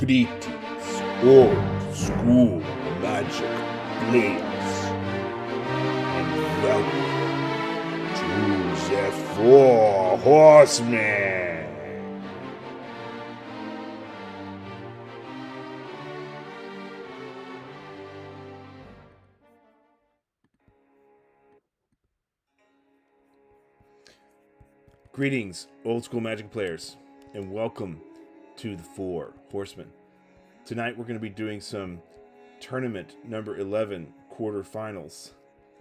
Greetings, old school magic players, and welcome to the Four Horsemen. Greetings, old school magic players, and welcome to the Four Horsemen. Tonight we're going to be doing some tournament number 11 quarterfinals.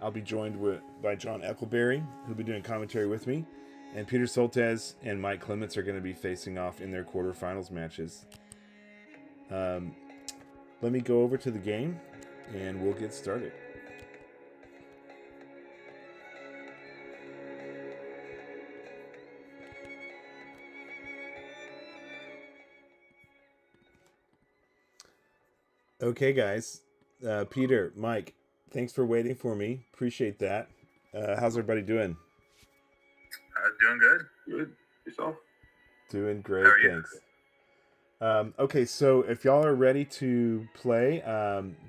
I'll be joined by John Eccleberry, who'll be doing commentary with me, and Peter Soltesz and Mike Clements are going to be facing off in their quarterfinals matches. Let me go over to the game, and we'll get started. Okay, guys. Peter, Mike, thanks for waiting for me. Appreciate that. How's everybody doing? Doing good. Good. Yourself? Doing great, thanks. Okay, so if y'all are ready to play,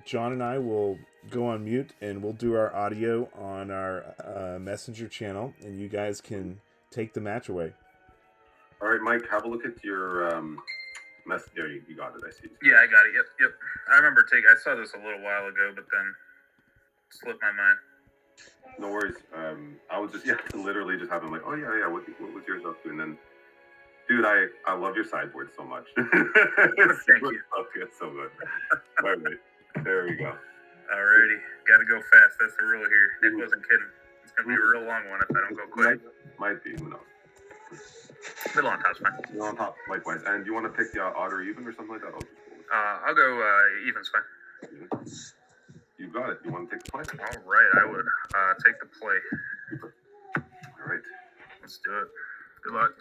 John and I will go on mute and we'll do our audio on our messenger channel, and you guys can take the match away. All right, Mike, have a look at your message. There, you got it. I see. Yeah, I got it. Yep. I remember I saw this a little while ago, but then slipped my mind. No worries. I was just literally just having like, oh yeah. What was yours up to? And then, dude, I love your sideboard so much. Thank you. It's so good. All right, there we go. Alrighty, got to go fast. That's the rule here. Nick wasn't kidding. It's gonna be a real long one if I don't go quick. Might be. Who knows? Middle on top's fine. Middle on top, likewise. And do you want to pick the odd or even or something like that? I'll go even's fine. You got it. You want to take the play? All right, I would take the play. All right, let's do it. Good luck.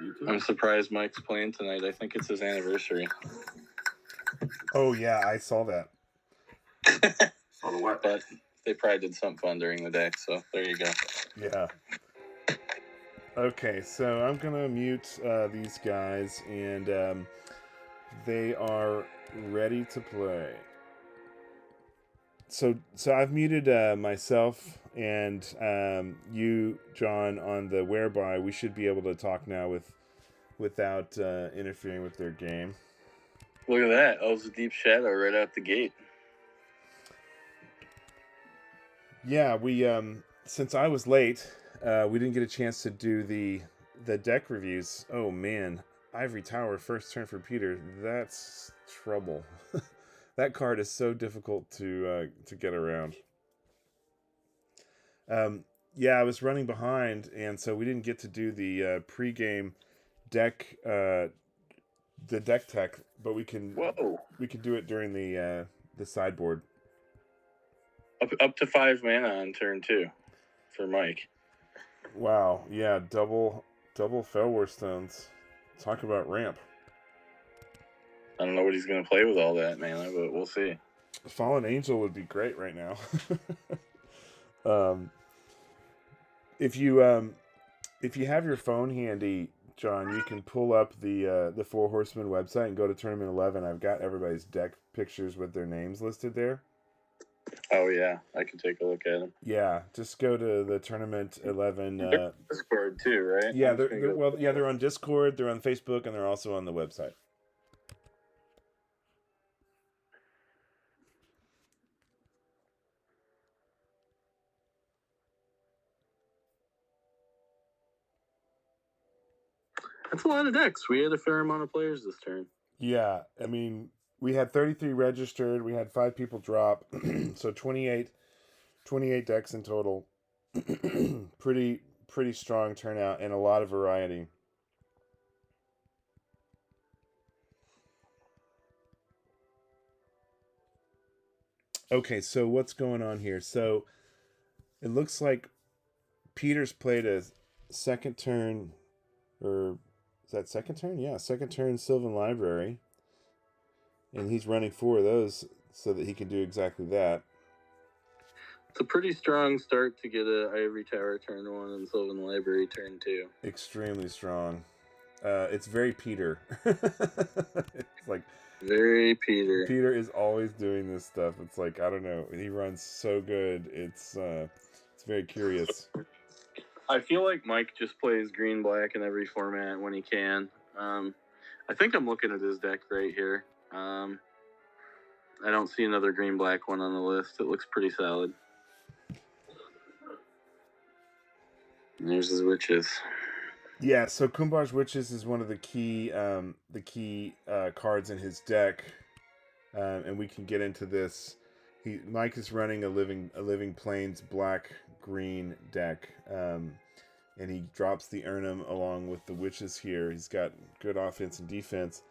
You too. I'm surprised Mike's playing tonight. I think it's his anniversary. Oh yeah, I saw that. Saw the what? But they probably did something fun during the day, so there you go. Yeah. Okay, so I'm gonna mute these guys, and they are ready to play. So I've muted myself and you, John, on the whereby. We should be able to talk now without interfering with their game. Look at that! That was a deep shadow right out the gate. Yeah, we since I was late, we didn't get a chance to do the deck reviews. Oh man, Ivory Tower first turn for Peter. That's trouble. That card is so difficult to get around. Yeah, I was running behind, and so we didn't get to do the pregame deck, the deck tech, but we can do it during the sideboard. Up to 5 mana on turn 2 for Mike. Wow, yeah, double Fellwar Stones. Talk about ramp. I don't know what he's going to play with all that mana, but we'll see. Fallen Angel would be great right now. If you have your phone handy, John, you can pull up the Four Horsemen website and go to Tournament 11. I've got everybody's deck pictures with their names listed there. Oh yeah, I can take a look at them. Yeah, just go to the Tournament 11. Discord too, right? Yeah, they're on Discord, they're on Facebook, and they're also on the website. That's a lot of decks. We had a fair amount of players this turn. Yeah, I mean, we had 33 registered. We had 5 people drop, so 28 decks in total. pretty strong turnout and a lot of variety. Okay, so what's going on here? So it looks like Peter's played a second turn, or is that second turn? Yeah, second turn Sylvan Library. And he's running 4 of those so that he can do exactly that. It's a pretty strong start to get a Ivory Tower turn 1 and Sylvan Library turn 2. Extremely strong. it's very Peter. It's like Very Peter. Peter is always doing this stuff. It's like, I don't know. He runs so good. It's very curious. I feel like Mike just plays green black in every format when he can. I think I'm looking at his deck right here. I don't see another green black one on the list. It looks pretty solid. And there's his witches. Yeah, so Kumbhaj Witches is one of the key cards in his deck, and we can get into this. Mike is running a living plains black green deck, and he drops the Urnum along with the witches here. He's got good offense and defense.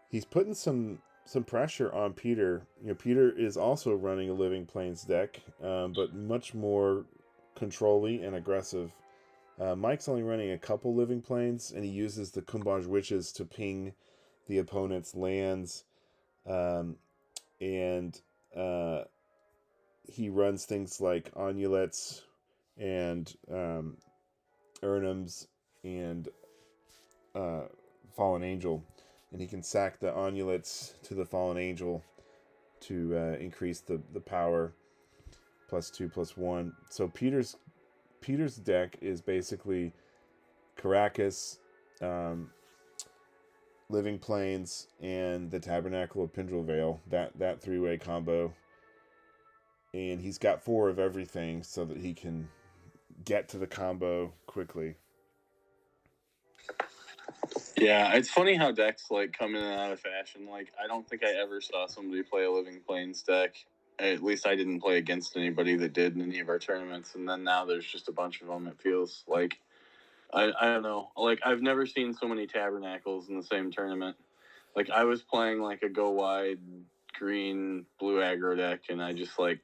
He's putting some pressure on Peter. Peter is also running a living plains deck, but much more control-y and aggressive. Mike's only running a couple living planes, and he uses the Kumbhaj Witches to ping the opponent's lands, and he runs things like Onulets and Urnums and Fallen Angel, and he can sack the Onulets to the Fallen Angel to increase the power +2/+1. So Peter's deck is basically Caracas, Living Plains, and the Tabernacle of Pendril Vale. That three-way combo. And he's got 4 of everything so that he can get to the combo quickly. Yeah, it's funny how decks like come in and out of fashion. Like, I don't think I ever saw somebody play a Living Plains deck. At least I didn't play against anybody that did in any of our tournaments. And then now there's just a bunch of them. It feels like, I don't know. Like, I've never seen so many Tabernacles in the same tournament. Like, I was playing like a go wide green blue aggro deck, and I just like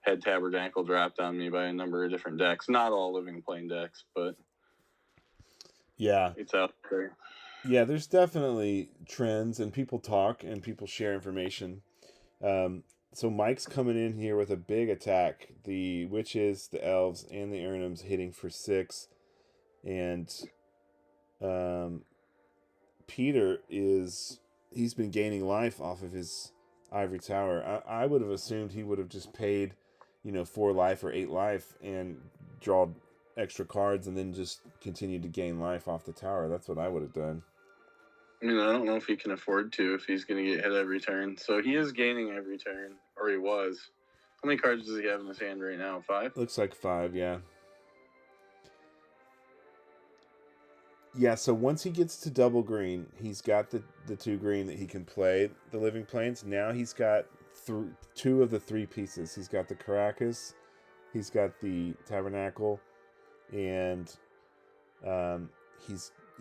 had Tabernacle dropped on me by a number of different decks. Not all Living Plain decks, but yeah, it's out there. Yeah, there's definitely trends, and people talk and people share information. So Mike's coming in here with a big attack. The witches, the elves, and the Urnums hitting for 6. And Peter he's been gaining life off of his ivory tower. I would have assumed he would have just paid, 4 life or 8 life and drawn extra cards and then just continued to gain life off the tower. That's what I would have done. I mean, I don't know if he can afford to if he's going to get hit every turn. So he is gaining every turn, or he was. How many cards does he have in his hand right now? 5? Looks like 5, yeah. Yeah, so once he gets to double green, he's got the 2 green that he can play the Living Plains. Now he's got 2 of the 3 pieces. He's got the Caracas, he's got the Tabernacle, and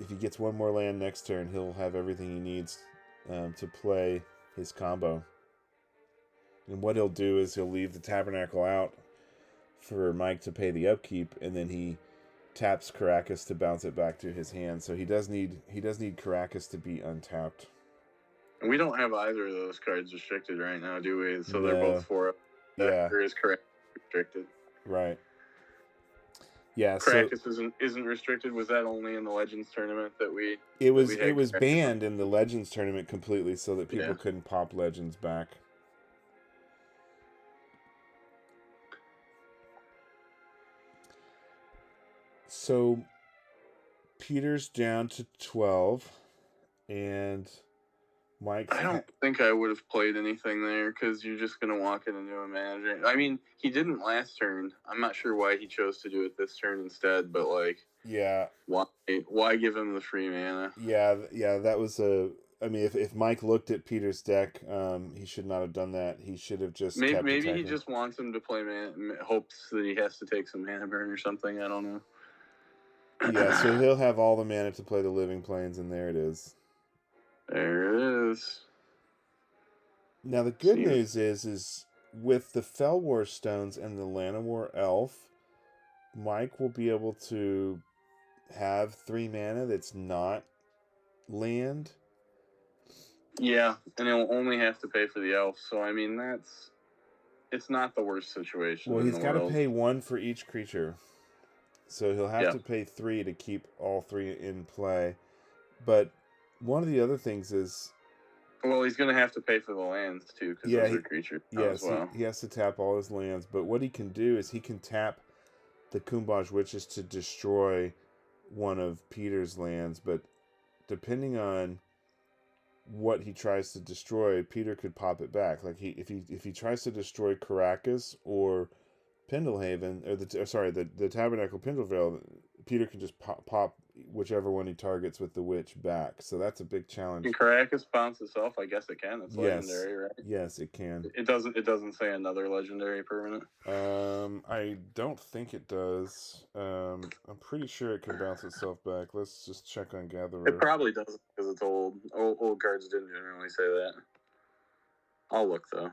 if he gets 1 more land next turn, he'll have everything he needs to play his combo. And what he'll do is he'll leave the Tabernacle out for Mike to pay the upkeep, and then he taps Caracas to bounce it back to his hand. So he does need Caracas to be untapped. And we don't have either of those cards restricted right now, do we? So they're both 4. Yeah. Or is Caracas restricted? Right. Yeah, Caracas isn't restricted. Was that only in the Legends tournament that we? It was banned in the Legends tournament completely, so that people couldn't pop Legends back. So Peter's down to 12, and Mike. I don't think I would have played anything there because you're just going to walk in into a manager. I mean, he didn't last turn. I'm not sure why he chose to do it this turn instead, but yeah, why give him the free mana? Yeah, that was I mean, if Mike looked at Peter's deck, he should not have done that. He should have just maybe he just wants him to play hopes that he has to take some mana burn or something. I don't know. Yeah, so he'll have all the mana to play the Living Plains, and there it is. There it is. Now the good news is with the Fellwar Stones and the Llanowar Elf, Mike will be able to have 3 mana that's not land. Yeah, and he'll only have to pay for the elf. So I mean, it's not the worst situation. Well, he's got to pay 1 for each creature, so he'll have to pay 3 to keep all 3 in play. But one of the other things is, well, he's going to have to pay for the lands too, because those are creatures as well. he has to tap all his lands. But what he can do is he can tap the Kumbaj Witches to destroy one of Peter's lands. But depending on what he tries to destroy, Peter could pop it back. Like if he tries to destroy Caracas or Pendlehaven, or the Tabernacle Pendlevale, Peter can just pop whichever one he targets with the witch back. So that's a big challenge. Can Caracas bounce itself? I guess it can. It's legendary, right? Yes, it can. It doesn't say another legendary permanent. I don't think it does. I'm pretty sure it can bounce itself back. Let's just check on Gatherer. It probably doesn't because it's old. Old cards didn't generally say that. I'll look though.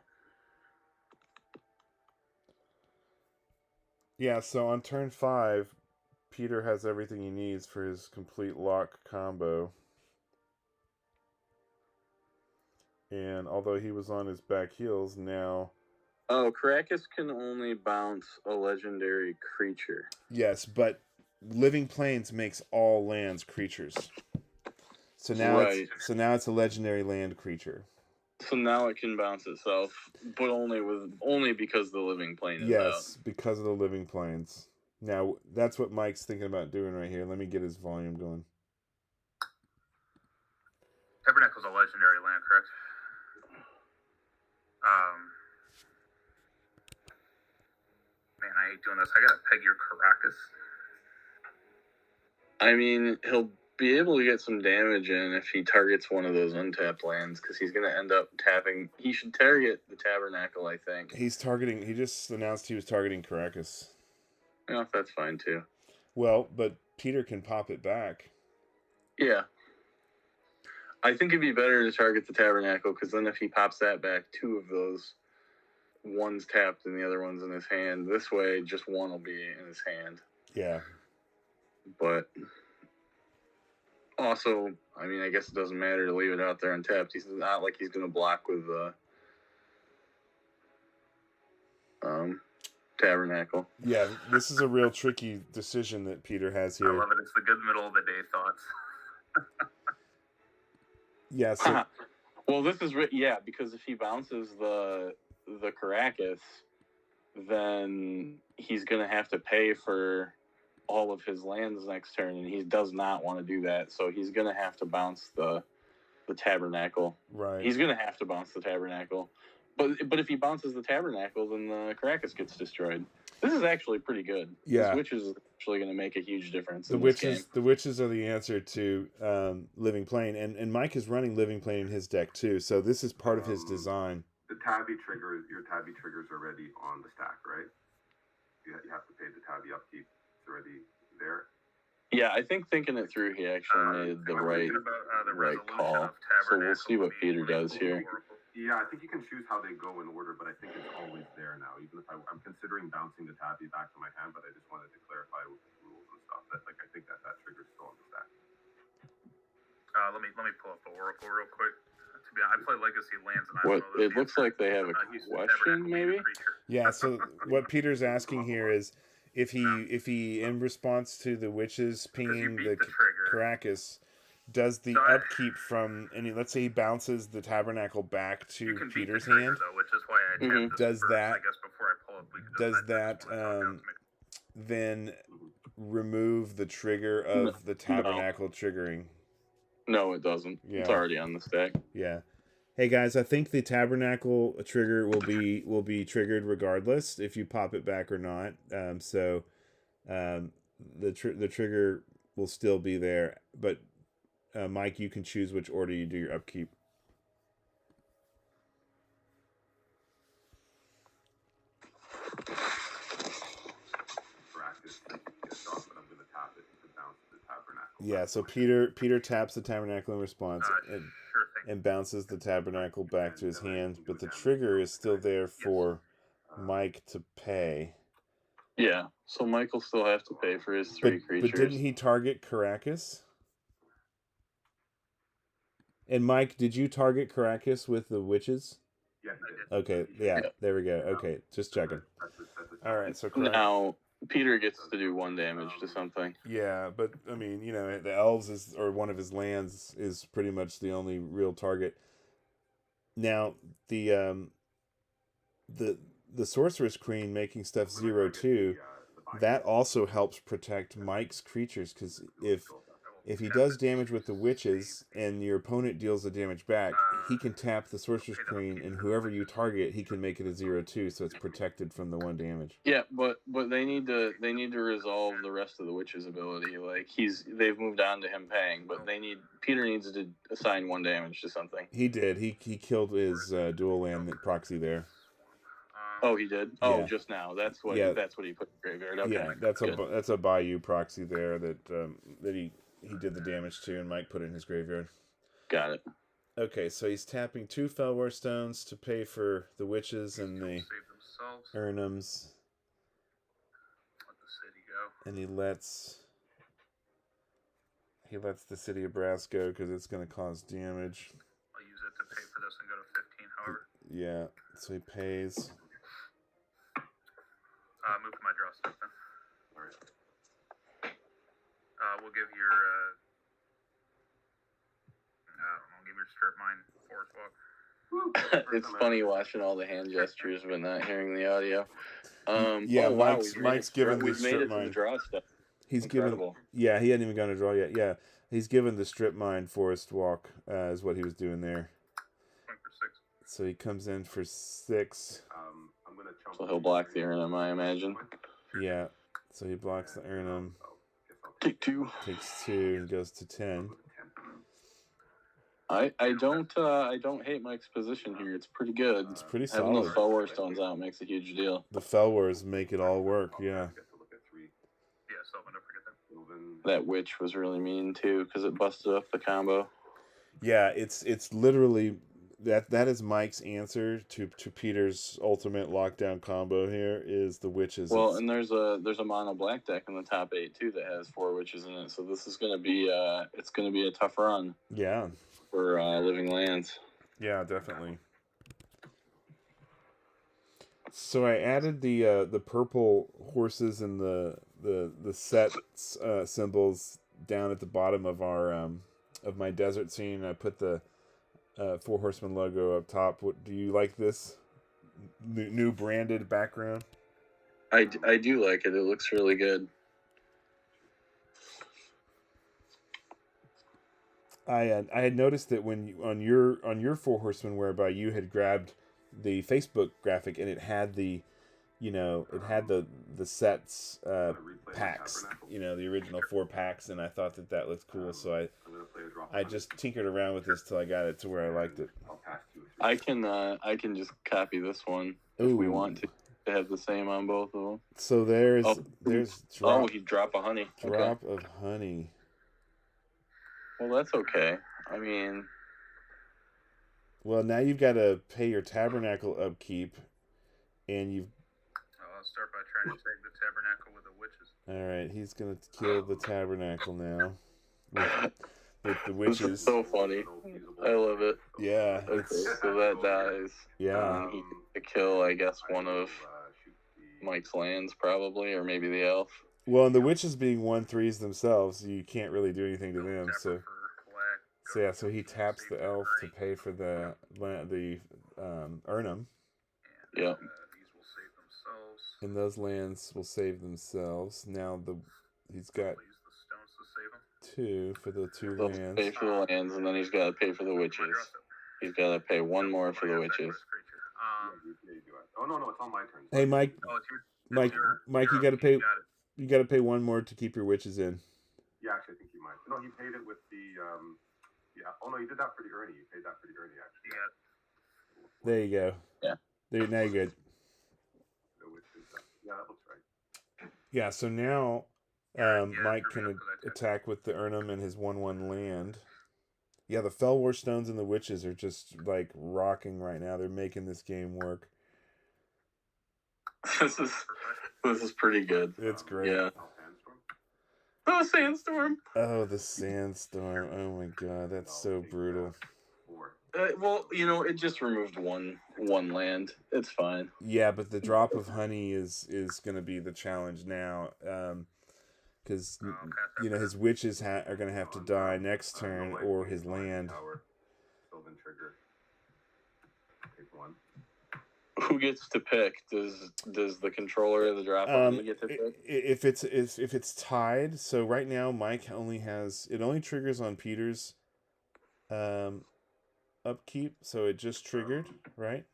Yeah, so on turn 5, Peter has everything he needs for his complete lock combo. And although he was on his back heels, now... Oh, Caracas can only bounce a legendary creature. Yes, but Living Plains makes all lands creatures. So now it's a legendary land creature. So now it can bounce itself, but only because the Living Plane is out. Yes, because of the Living Plains. Now, that's what Mike's thinking about doing right here. Let me get his volume going. Tabernacle's a legendary land, correct? Man, I hate doing this. I gotta peg your Caracas. I mean, he'll be able to get some damage in if he targets one of those untapped lands, because he's going to end up tapping. He should target the Tabernacle, I think. He just announced he was targeting Caracas. Yeah, that's fine too. Well, but Peter can pop it back. Yeah. I think it'd be better to target the Tabernacle, because then if he pops that back, 2 of those, one's tapped and the other one's in his hand. This way, just one will be in his hand. Yeah. But also, I mean, I guess it doesn't matter to leave it out there untapped. He's not like he's going to block with the Tabernacle. Yeah, this is a real tricky decision that Peter has here. I love it. It's the good middle of the day thoughts. Yeah, so... Well, this is... because if he bounces the Caracas, then he's going to have to pay for all of his lands next turn, and he does not want to do that, so he's going to have to bounce the Tabernacle. Right. He's going to have to bounce the Tabernacle. But if he bounces the Tabernacle, then the Caracas gets destroyed. This is actually pretty good. Yeah. This Witches is actually going to make a huge difference The Witches are the answer to Living Plane, and Mike is running Living Plane in his deck too, so this is part of his design. Your tabby triggers are already on the stack, right? You have to pay the tabby upkeep. It's already there. Yeah, I think thinking it through, he actually made the right call. So we'll see what Peter does here. Yeah, I think you can choose how they go in order, but I think it's always there now. Even if I'm considering bouncing the tabby back to my hand, but I just wanted to clarify with the rules and stuff. That I think that trigger's still on the stack. Let me pull up the Oracle real quick. To be honest, I play Legacy lands, and it looks like they have a question, maybe. Yeah. So what Peter's asking here is, if he in response to the Witches pinging the Caracas, does the upkeep from, and let's say he bounces the Tabernacle back to Peter's hand, though, which is why I does that, I guess before I pull up, then remove the trigger of the Tabernacle triggering? No, it doesn't. Yeah. It's already on the stack. Yeah. Hey guys, I think the Tabernacle trigger will be triggered regardless if you pop it back or not. The trigger will still be there, but Mike, you can choose which order you do your upkeep. Yeah, so Peter taps the Tabernacle in response and bounces the Tabernacle back to his hand, but the trigger is still there for Mike to pay. Yeah, so Mike will still have to pay for his 3 creatures. But didn't he target Caracas? And Mike, did you target Caracas with the Witches? Yeah, I did. Okay, yeah, there we go. Okay, just checking. All right, so now Peter gets to do 1 damage to something. Yeah, but I mean, you know, the elves or one of his lands is pretty much the only real target. Now, the Sorceress Queen making stuff 0/2, that also helps protect Mike's creatures, because if he does damage with the witches and your opponent deals the damage back, he can tap the Sorceress Queen, and whoever you target, he can make it a 0/2, so it's protected from the 1 damage. Yeah, but they need to resolve the rest of the witch's ability. Like they've moved on to him paying, but Peter needs to assign 1 damage to something. He did. He killed his dual land proxy there. Oh, he did. Oh, Yeah. Just now. That's what he put in the graveyard. Okay. Yeah, that's a Bayou proxy there that he did the damage to, and Mike put it in his graveyard. Got it. Okay, so he's tapping 2 Felwar Stones to pay for the witches and the Urnums. Let the city go. And he lets the City of Brass go because it's going to cause damage. I'll use it to pay for this and go to 15, however. Yeah, so he pays. Move to my draw step then. Alright. We'll give your, give your strip mine forest walk. It's funny watching all the hand gestures but not hearing the audio. Yeah, wow, Mike's given the we've made strip it to the mine. draw step. He's Incredible. Yeah, he hadn't even gone to draw yet. Yeah, he's given the strip mine forest walk is what he was doing there. Going for 6. So he comes in for 6. I'm gonna chunk So he'll block the Urnum, I imagine. Yeah, so he blocks the Urnum, Take 2. takes 2, and goes to 10. I don't hate Mike's position here. It's pretty good. It's pretty Having those solid. Felwar Stones out makes a huge deal. The Felwars make it all work. Yeah. Yeah, Sylvan, don't forget that. That witch was really mean too because it busted up the combo. Yeah, it's literally that is Mike's answer to Peter's ultimate lockdown combo here is the witches. Well, and there's a mono black deck in the top 8 too that has 4 witches in it. So this is gonna be a tough run. Yeah. For living lands. Yeah, definitely. So I added the purple horses and the set symbols down at the bottom of our of my desert scene. I put the Four Horsemen logo up top. What do you like this new branded background? I do like it. It looks really good. I had noticed that when on your Four Horsemen whereby you had grabbed the Facebook graphic and it had the sets packs, the original 4 packs, and I thought that looked cool, so I just tinkered around with this till I got it to where I liked it. I can just copy this one if we want to have the same on both of them. So there's he drop a honey. Drop of honey. Well, that's okay. I mean... Well, now you've got to pay your tabernacle upkeep, and you've... I'll start by trying to take the tabernacle with the witches. Alright, he's going to kill the tabernacle now. With the witches. This is so funny. I love it. Yeah. Okay, so that dies. Yeah. And he gets to kill, I guess, one of Mike's lands, probably, or maybe the elf. Well, and the witches being 1/3s themselves, you can't really do anything to them. So he taps the elf to pay for the Urnum. Yeah. These will save themselves. And those lands will save themselves. Now he's got I'll use the stones to save them. 2 for the 2 He'll lands. pay for the lands, and then he's got to pay for the witches. He's got to pay 1 more for the witches. Oh no, it's on my turn. Hey, Mike. Oh, Mike, you got to pay. You got to pay 1 more to keep your witches in. Yeah, actually, I think you might. No, he paid it with the yeah. Oh no, he did that for the Ernie. You paid that for the Ernie, actually. Yeah. There you go. Yeah. There, now you're good. Yeah, that looks right. Yeah. So now, Mike can attack with the Urnum and his 1/1 land. Yeah, the Felwar Stones and the witches are just like rocking right now. They're making this game work. This is pretty good. It's great. Yeah. Oh, sandstorm. Oh, the sandstorm. Oh my god, that's so brutal. Well, you know, it just removed one land. It's fine. Yeah, but the drop of honey is going to be the challenge now, because you know his witches are going to have to die next turn, or his land. Sylvan trigger. Take one. Who gets to pick? Does the controller of the drop honey get to pick? If it's tied, so right now Mike only triggers on Peter's upkeep, so it just triggered, right?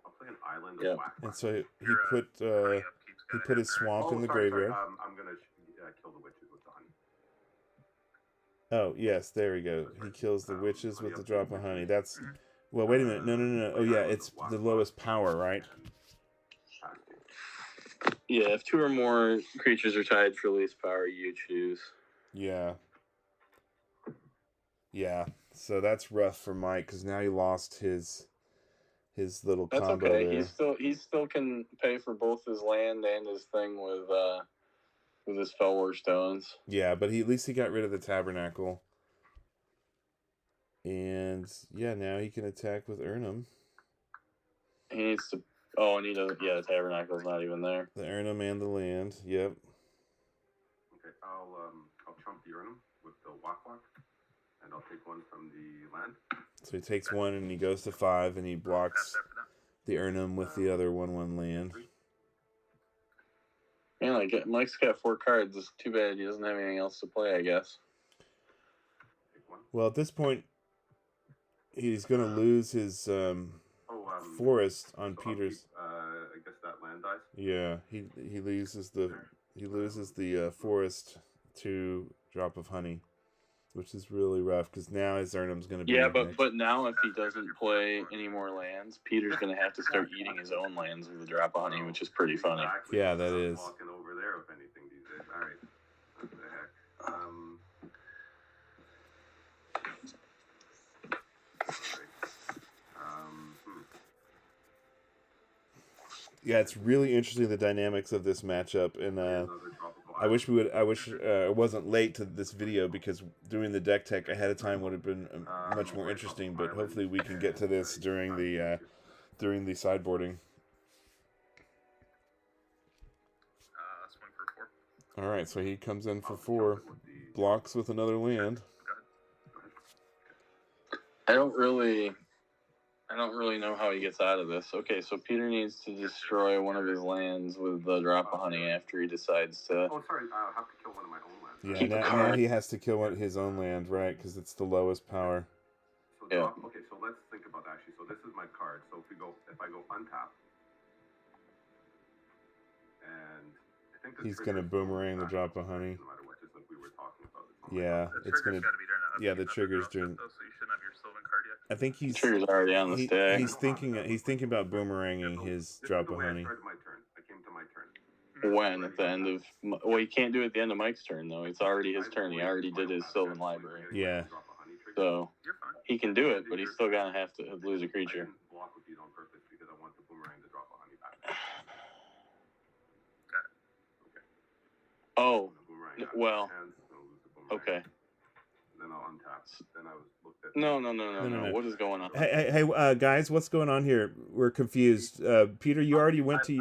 I'll play an island Yeah. of whack. And so he put his swamp in the graveyard. I'm gonna kill the witches with the honey. Oh yes, there we go. He kills the witches with the drop of honey. That's well. Wait a minute. No. Oh yeah, it's the lowest power, right? Yeah, if 2 or more creatures are tied for least power, you choose. Yeah. Yeah. So that's rough for Mike because now he lost his little That's combo okay. there. He still can pay for both his land and his thing with his Fellwar stones. Yeah, but at least he got rid of the tabernacle. And yeah, now he can attack with Urnum. He needs to. Oh, and he doesn't. Yeah, the tabernacle's not even there. The Urnum and the land. Yep. Okay, I'll trump the Urnum with the Wak, and I'll take one from the land. So he takes one and he goes to 5 and he blocks the Urnum with the other 1/1 land. Man, like Mike's got 4 cards. It's too bad he doesn't have anything else to play, I guess. Well, at this point, he's going to lose his forest on Peter's. I guess that land dies. Yeah, he loses the forest to drop of honey, which is really rough because now his Urnum's going to be. Yeah, but now if he doesn't play any more lands, Peter's going to have to start eating his own lands with a drop of honey, which is pretty funny. Exactly. Yeah, that is. Walking over there, if anything, these days. All right. What the heck? Yeah, it's really interesting the dynamics of this matchup, and I wish it wasn't late to this video because doing the deck tech ahead of time would have been much more interesting. But hopefully we can get to this during the sideboarding. Swing for 4. All right, so he comes in for 4, blocks with another land. I don't really know how he gets out of this. Okay, so Peter needs to destroy one of his lands with the drop of honey after he decides to. Oh, sorry, I'll have to kill one of my own lands. Yeah, now he has to kill his own land, right? Because it's the lowest power. So okay, so let's think about that actually. So this is my card. So if I go untap, and I think he's gonna boomerang the drop of honey. No matter what, just like we were talking about. Yeah, it's gonna. Yeah, the trigger's doing. So you shouldn't have your Sylvan card yet. I think he's. Trigger's already on the stack. He's thinking about boomeranging his drop of honey. My turn. I came to my turn. When at the end of he can't do it at the end of Mike's turn though. It's already his turn. He already did his Sylvan library. Yeah. So he can do it, but he's still gonna have to lose a creature. I didn't block with these on purpose because I want to boomerang the drop of honey back. Oh, well, okay. Then I'll untap. Then I was looked at. No. What is going on? Hey, guys, what's going on here? We're confused. Peter, you already went to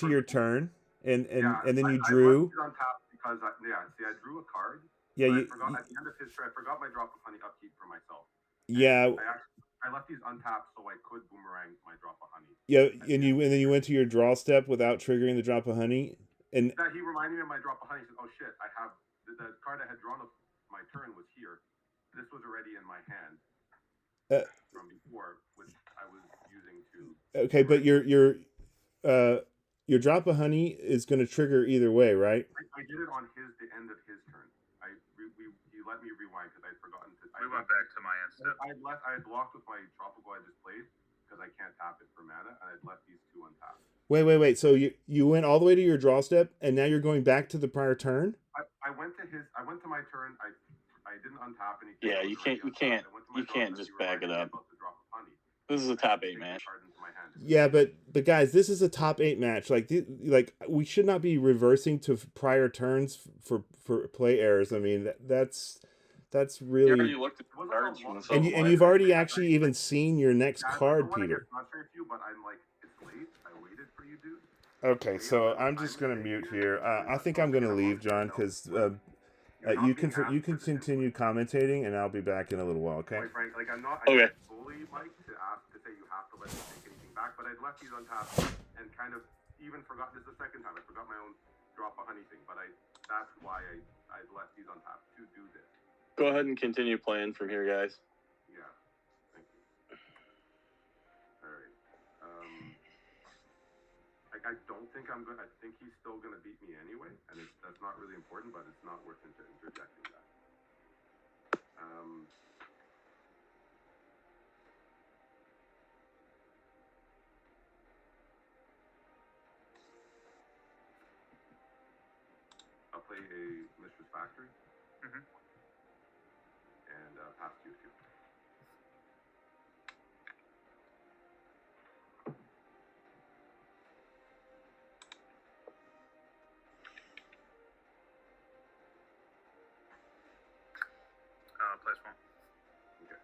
your turn, and then you drew. I untap because I drew a card. Yeah, at the end of his turn, I forgot my drop of honey upkeep for myself. Yeah. I left these untapped so I could boomerang my drop of honey. Yeah, and then you went to your draw step without triggering the drop of honey, and that he reminded me of my drop of honey. He said, "Oh shit, I have the card I had drawn of my turn was here. This was already in my hand from before, which I was using to." Okay, but your drop of honey is going to trigger either way, right? I did it on the end of his turn. He let me rewind because I'd forgotten to. We went back to my end step. I had blocked with my tropical I just played because I can't tap it for mana, and I'd left these 2 untapped. Wait. So you went all the way to your draw step, and now you're going back to the prior turn? I went to my turn. I didn't untap anything. Yeah, you can't just back it up. This is a top 8 match. Yeah, but guys, this is a top 8 match. Like we should not be reversing to prior turns for play errors. I mean, that's That's You really. already looked at the Wasn't cards a from the lot- And Silver you've Library. already actually even seen your next Yeah, I card, don't want to Peter. get frustrated with you, but I'm like, it's late. I waited for you, dude. Okay, so I'm just gonna mute here. I think I'm gonna leave, John, because you can continue commentating, and I'll be back in a little while. Okay. Quite frank, like I'm not. I Okay. didn't fully like to ask to say you have to let me take anything back, but I'd left these untapped and kind of even forgot. This is the second time I forgot my own drop a honey thing, but that's why I left these untapped to do this. Go ahead and continue playing from here, guys. Yeah. Thank you. All right. Like I don't think I'm gonna. I think he's still gonna beat me anyway, and that's not really important, but it's not worth interjecting that. I'll play a Mistress Factory. Mhm. And pass to you two. Place one. Okay.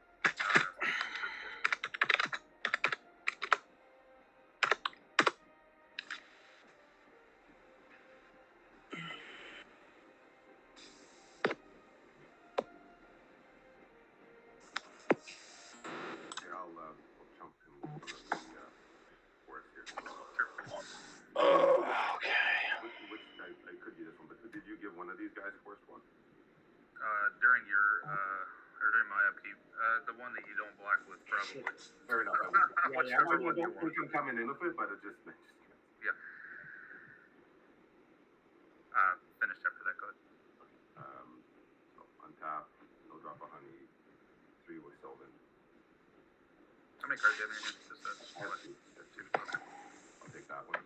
I'll chump him in front of the forest here. Okay. Which I could be this one, but did you give one of these guys forest one? During your or during my upkeep, the one that you don't block with probably. Fair enough. Whichever I one you don't think want. I'm coming in with it, but it just Yeah. Finished after that. Go ahead. so untap, no drop of honey, 3 with Sylvan. How many cards do you have in your hand? Just I have 2. two. Okay. I'll take that one.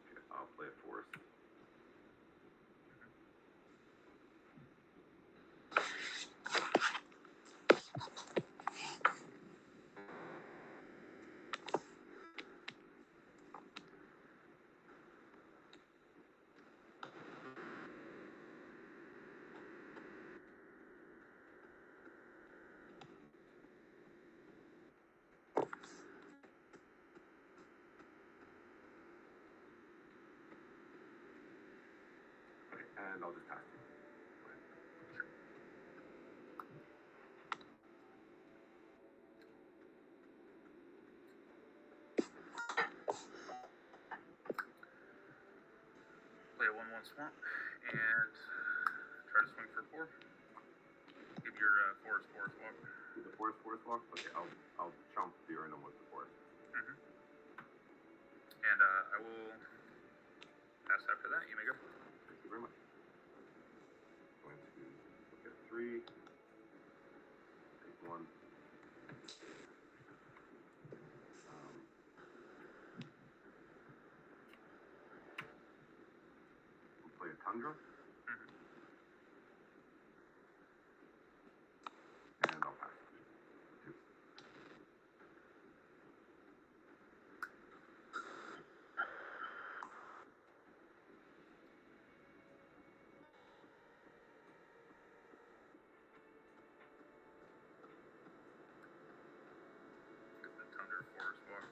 Okay, I'll play a forest. Okay, and I'll just pass you. Play a 1/1 swamp and try to swing for 4. Give your forest walk. The forest walk? Okay, I'll chump the urinum with the forest. Mm-hmm. And I will pass after that. You may go. Thank you very much. Going to look at 3. Take 1. We'll play a Tundra. Mm-hmm. And I'll pass. 2. The Thunder Forest Walk.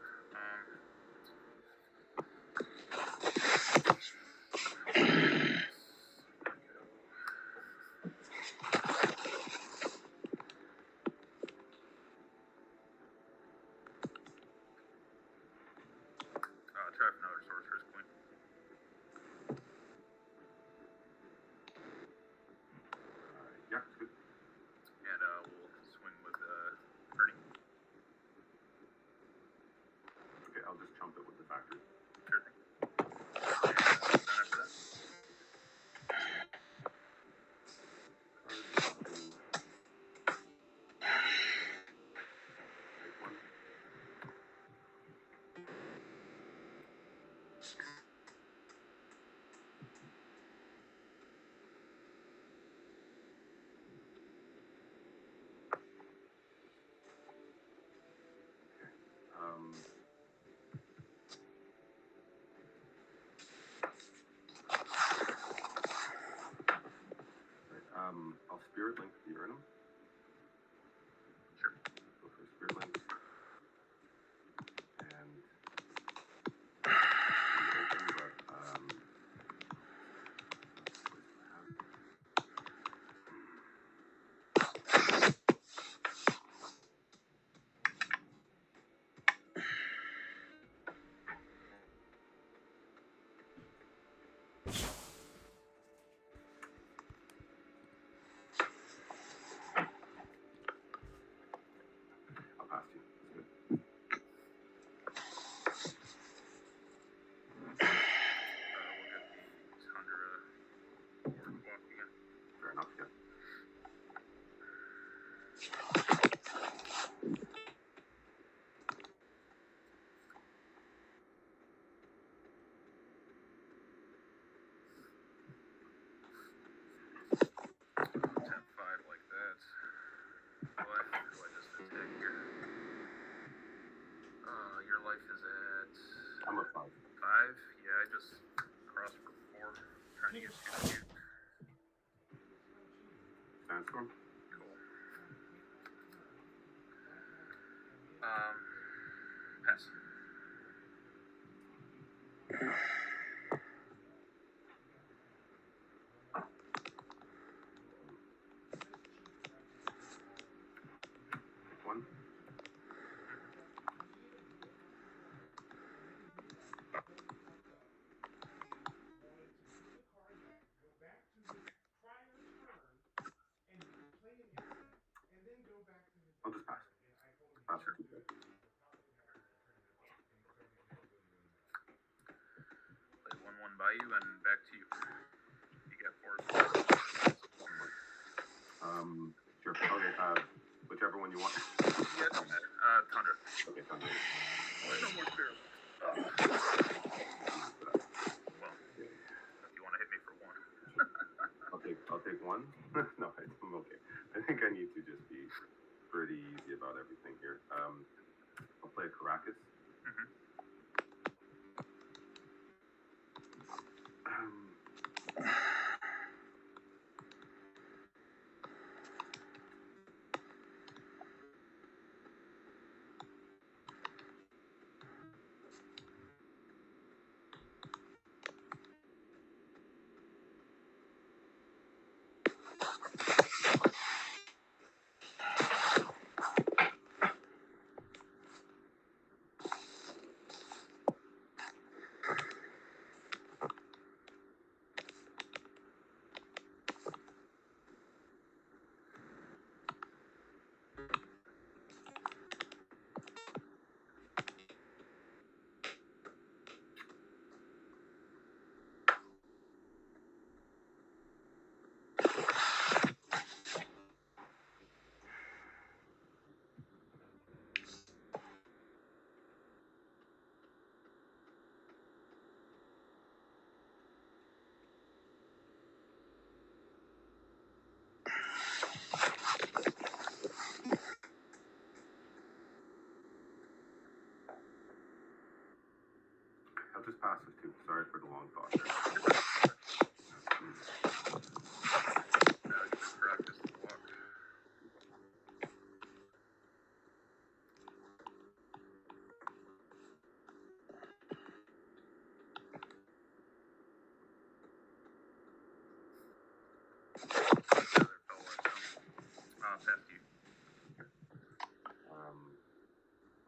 Try for another Sorcerer's Queen. Yeah, it's good. And we'll swing with Ernie. Okay, I'll just chump it with the factory. Sure thing. And done after that. Take 1. turn, you execute. Sandstorm. Cool. Pass. One. I'll just pass. Pass for 2 bits. Play 1/1 by you and back to you. You got 4. Sure. Okay. Whichever one you want. Yeah, it don't matter. Tundra. Okay, Thunder. No more spirit. Well, if you want to hit me for 1. I'll take 1. No, I'm okay. I think I need to just be pretty easy about everything here. I'll play a Caracas. I'll just pass with 2. Sorry for the long thought there. Practice the walk. Past you.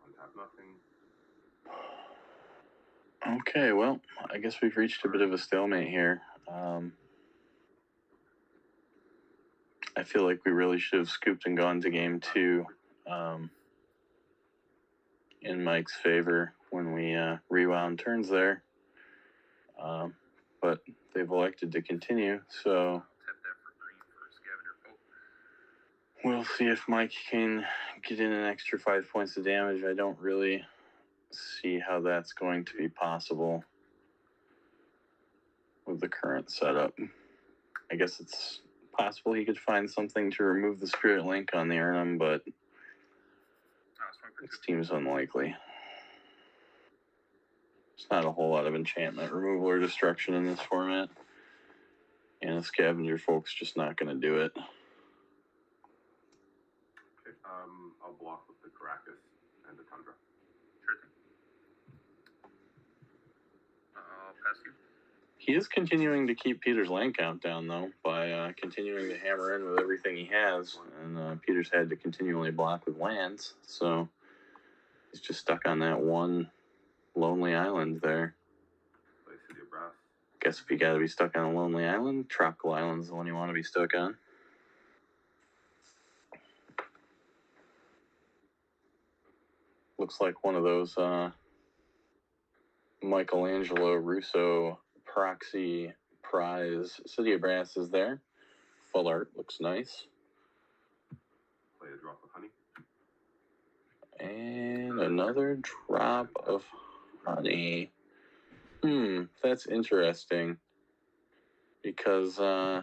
Untap nothing. Okay, well, I guess we've reached a bit of a stalemate here. I feel like we really should have scooped and gone to game 2 in Mike's favor when we rewound turns there. But they've elected to continue, so Tap that for green for Scavenger Folk. we'll see if Mike can get in an extra 5 points of damage. I don't really see how that's going to be possible with the current setup. I guess it's possible he could find something to remove the Spirit Link on the Urnum, but it seems unlikely. There's not a whole lot of enchantment removal or destruction in this format, and the Scavenger Folk's just not going to do it. Okay. I'll block with the Caracas and the Tundra. Sure thing. I'll pass you. He is continuing to keep Peter's land count down, though, by continuing to hammer in with everything he has, and Peter's had to continually block with lands, so he's just stuck on that one lonely island there. Play City of Brass. Guess if you gotta be stuck on a lonely island, Tropical Island's the one you want to be stuck on. Looks like one of those Michelangelo Russo proxy prize City of Brass is there. Full art, looks nice. Play a drop of honey. And another drop of honey. That's interesting. Because, I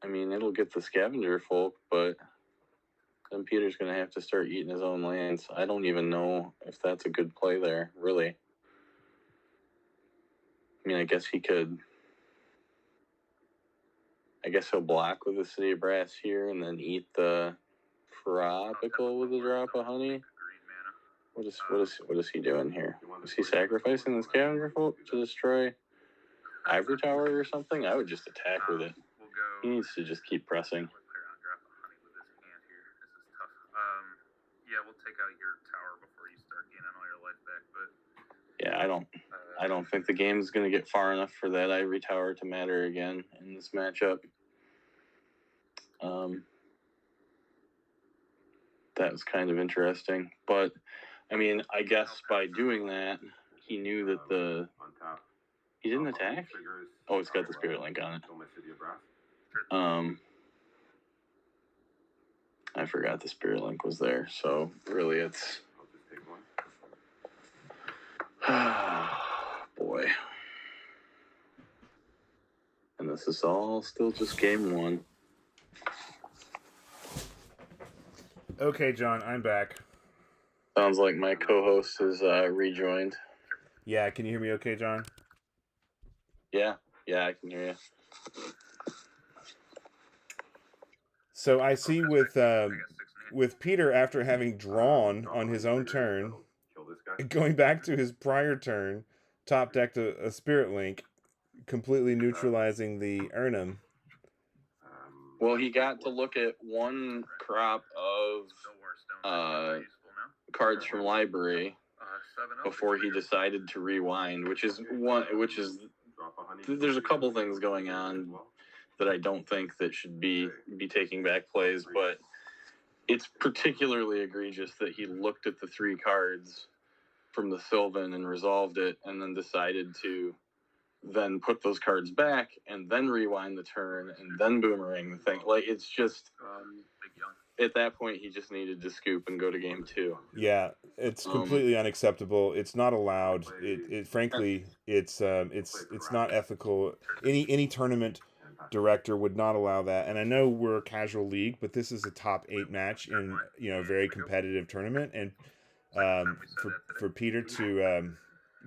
mean, it'll get the Scavenger Folk, but then Peter's going to have to start eating his own lands. I don't even know if that's a good play there, really. I mean, I guess he could guess he'll block with the City of Brass here and then eat the Tropical with a drop of honey. What is he doing here? Is he sacrificing the Scavenger Folk to destroy Ivory Tower or something? I would just attack with it. He needs to just keep pressing. Yeah, we'll take out your tower before you start gaining all your life back, but Yeah, I don't think the game's going to get far enough for that Ivory Tower to matter again in this matchup. That was kind of interesting. But, I mean, I guess by doing that, he knew that he didn't attack? Oh, it's got the Spirit Link on it. I forgot the Spirit Link was there, so really it's... Boy. And this is all still just game one. Okay, John, I'm back. Sounds like my co-host has rejoined. Yeah, can you hear me okay, John? Yeah, I can hear you. So I see with Peter, after having drawn on his own turn, going back to his prior turn, top decked a Spirit Link, completely neutralizing the Urnum. Well, he got to look at one crop of cards from library before he decided to rewind, which is there's a couple things going on that I don't think that should be taking back plays, but it's particularly egregious that he looked at the three cards from the Sylvan and resolved it, and then decided to then put those cards back and then rewind the turn and then boomerang the thing. Like, it's just at that point he just needed to scoop and go to game two. Yeah, it's completely unacceptable. It's not allowed. It frankly, it's not ethical. Any tournament director would not allow that. And I know we're a casual league, but this is a top 8 match in a very competitive tournament. And for Peter to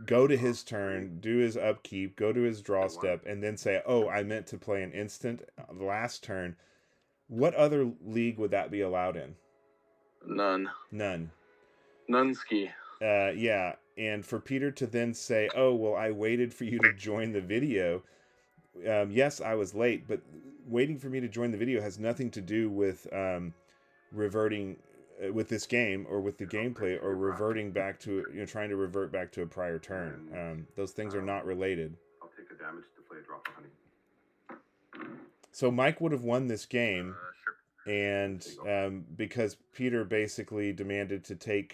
go to his turn, do his upkeep, go to his draw step, and then say, "Oh, I meant to play an instant the last turn." What other league would that be allowed in? None. Nunski. Yeah, and for Peter to then say, "Oh, well, I waited for you to join the video." Yes, I was late, but waiting for me to join the video has nothing to do with reverting with this game or with the gameplay or reverting back to trying to revert back to a prior turn. Those things are not related. I'll take a damage to play a drop of honey. So Mike would have won this game, and because Peter basically demanded to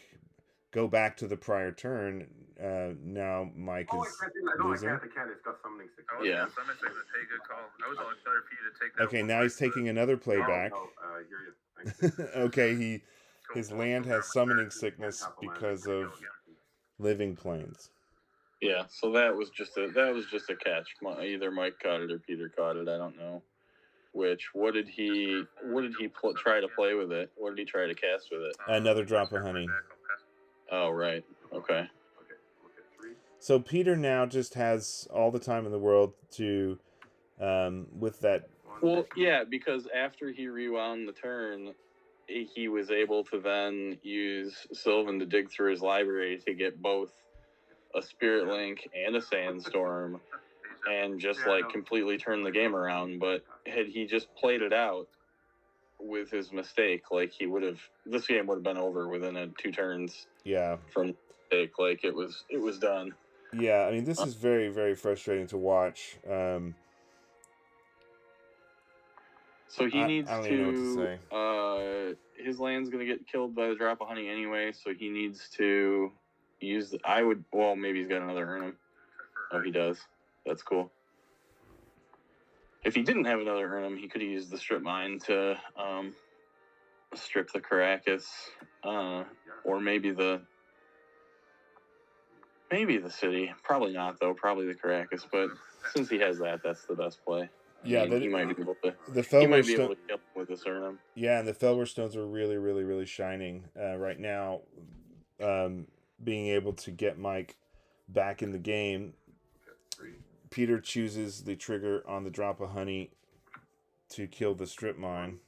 go back to the prior turn, now Mike is losing. I can't. It's got summoning stick. Yeah. Hey, good call. I was all excited for you to take that. Okay, now he's taking another play back. I hear you. Okay, his land has summoning sickness because of living planes. Yeah, so that was just a catch. Either Mike caught it or Peter caught it. I don't know which. What did he try to play with it? What did he try to cast with it? Another drop of honey. Oh, right. Okay. So Peter now just has all the time in the world to, with that. Well, yeah, because after he rewound the turn, he was able to then use Sylvan to dig through his library to get both a Spirit Link and a Sandstorm, and just completely turn the game around. But had he just played it out with his mistake, this game would have been over within 2 turns. Yeah. From mistake, it was done. Yeah, I mean, this is very, very frustrating to watch. So he needs I don't even know what to say. His land's going to get killed by the drop of honey anyway, so he needs to use maybe he's got another Urnum. Oh, he does. That's cool. If he didn't have another Urnum, he could have used the strip mine to strip the Caracas, or maybe the city. Probably not, though. Probably the Caracas, but since he has that, that's the best play. Yeah, he might be able to. The he might be able to kill him with this Urnum. Yeah, and the Felwar Stones are really, really, really shining right now. Being able to get Mike back in the game. Peter chooses the trigger on the drop of honey to kill the strip mine.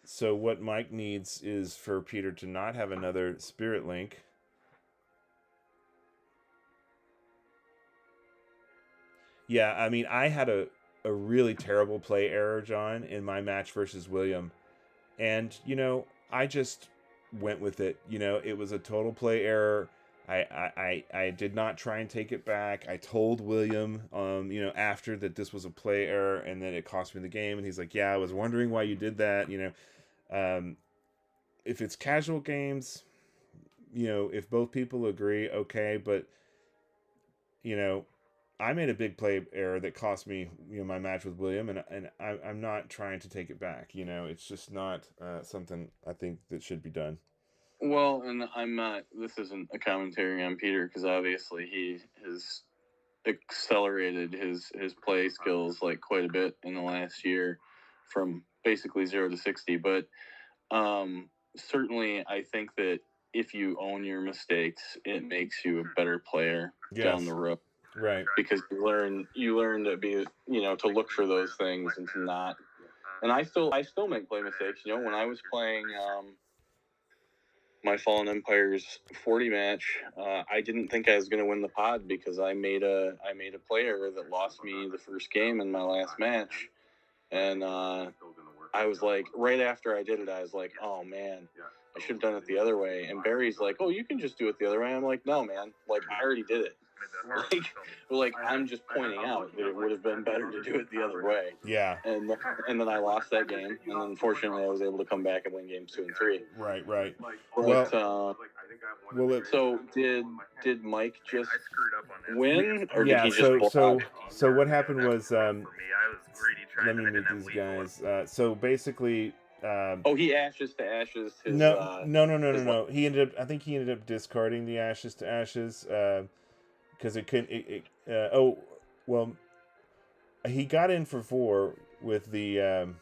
So what Mike needs is for Peter to not have another spirit link. Yeah, I mean, I had a really terrible play error, John, in my match versus William. And, you know, I just went with it. You know, it was a total play error. I did not try and take it back. I told William, you know, after that this was a play error and that it cost me the game. And he's like, yeah, I was wondering why you did that. You know, if it's casual games, you know, if both people agree, okay. But, you know, I made a big play error that cost me, you know, my match with William, and I'm not trying to take it back. You know, it's just not something I think that should be done. Well, and I'm not. This isn't a commentary on Peter because obviously he has accelerated his play skills like quite a bit in the last year, from basically 0 to 60. But certainly, I think that if you own your mistakes, it makes you a better player down the road. Right. Because you learn to be, you know, to look for those things and to not. And I still make play mistakes. You know, when I was playing my Fallen Empires 40 match, I didn't think I was going to win the pod because I made a play error that lost me the first game in my last match. And I was like, right after I did it, I was like, oh man, I should have done it the other way. And Barry's like, oh, you can just do it the other way. I'm like, no, man, like I already did it. Like I'm just pointing out that it would have been better to do it the other way. Yeah. And then I lost that game, and then unfortunately I was able to come back and win games 2 and 3. Right. But, so did Mike just win, or did he just so what happened was for me, I was greedy let trying me to meet hit these guys. So basically, he ashes to ashes. No. I think he ended up discarding the ashes to ashes because it couldn't. He got in for 4 with the.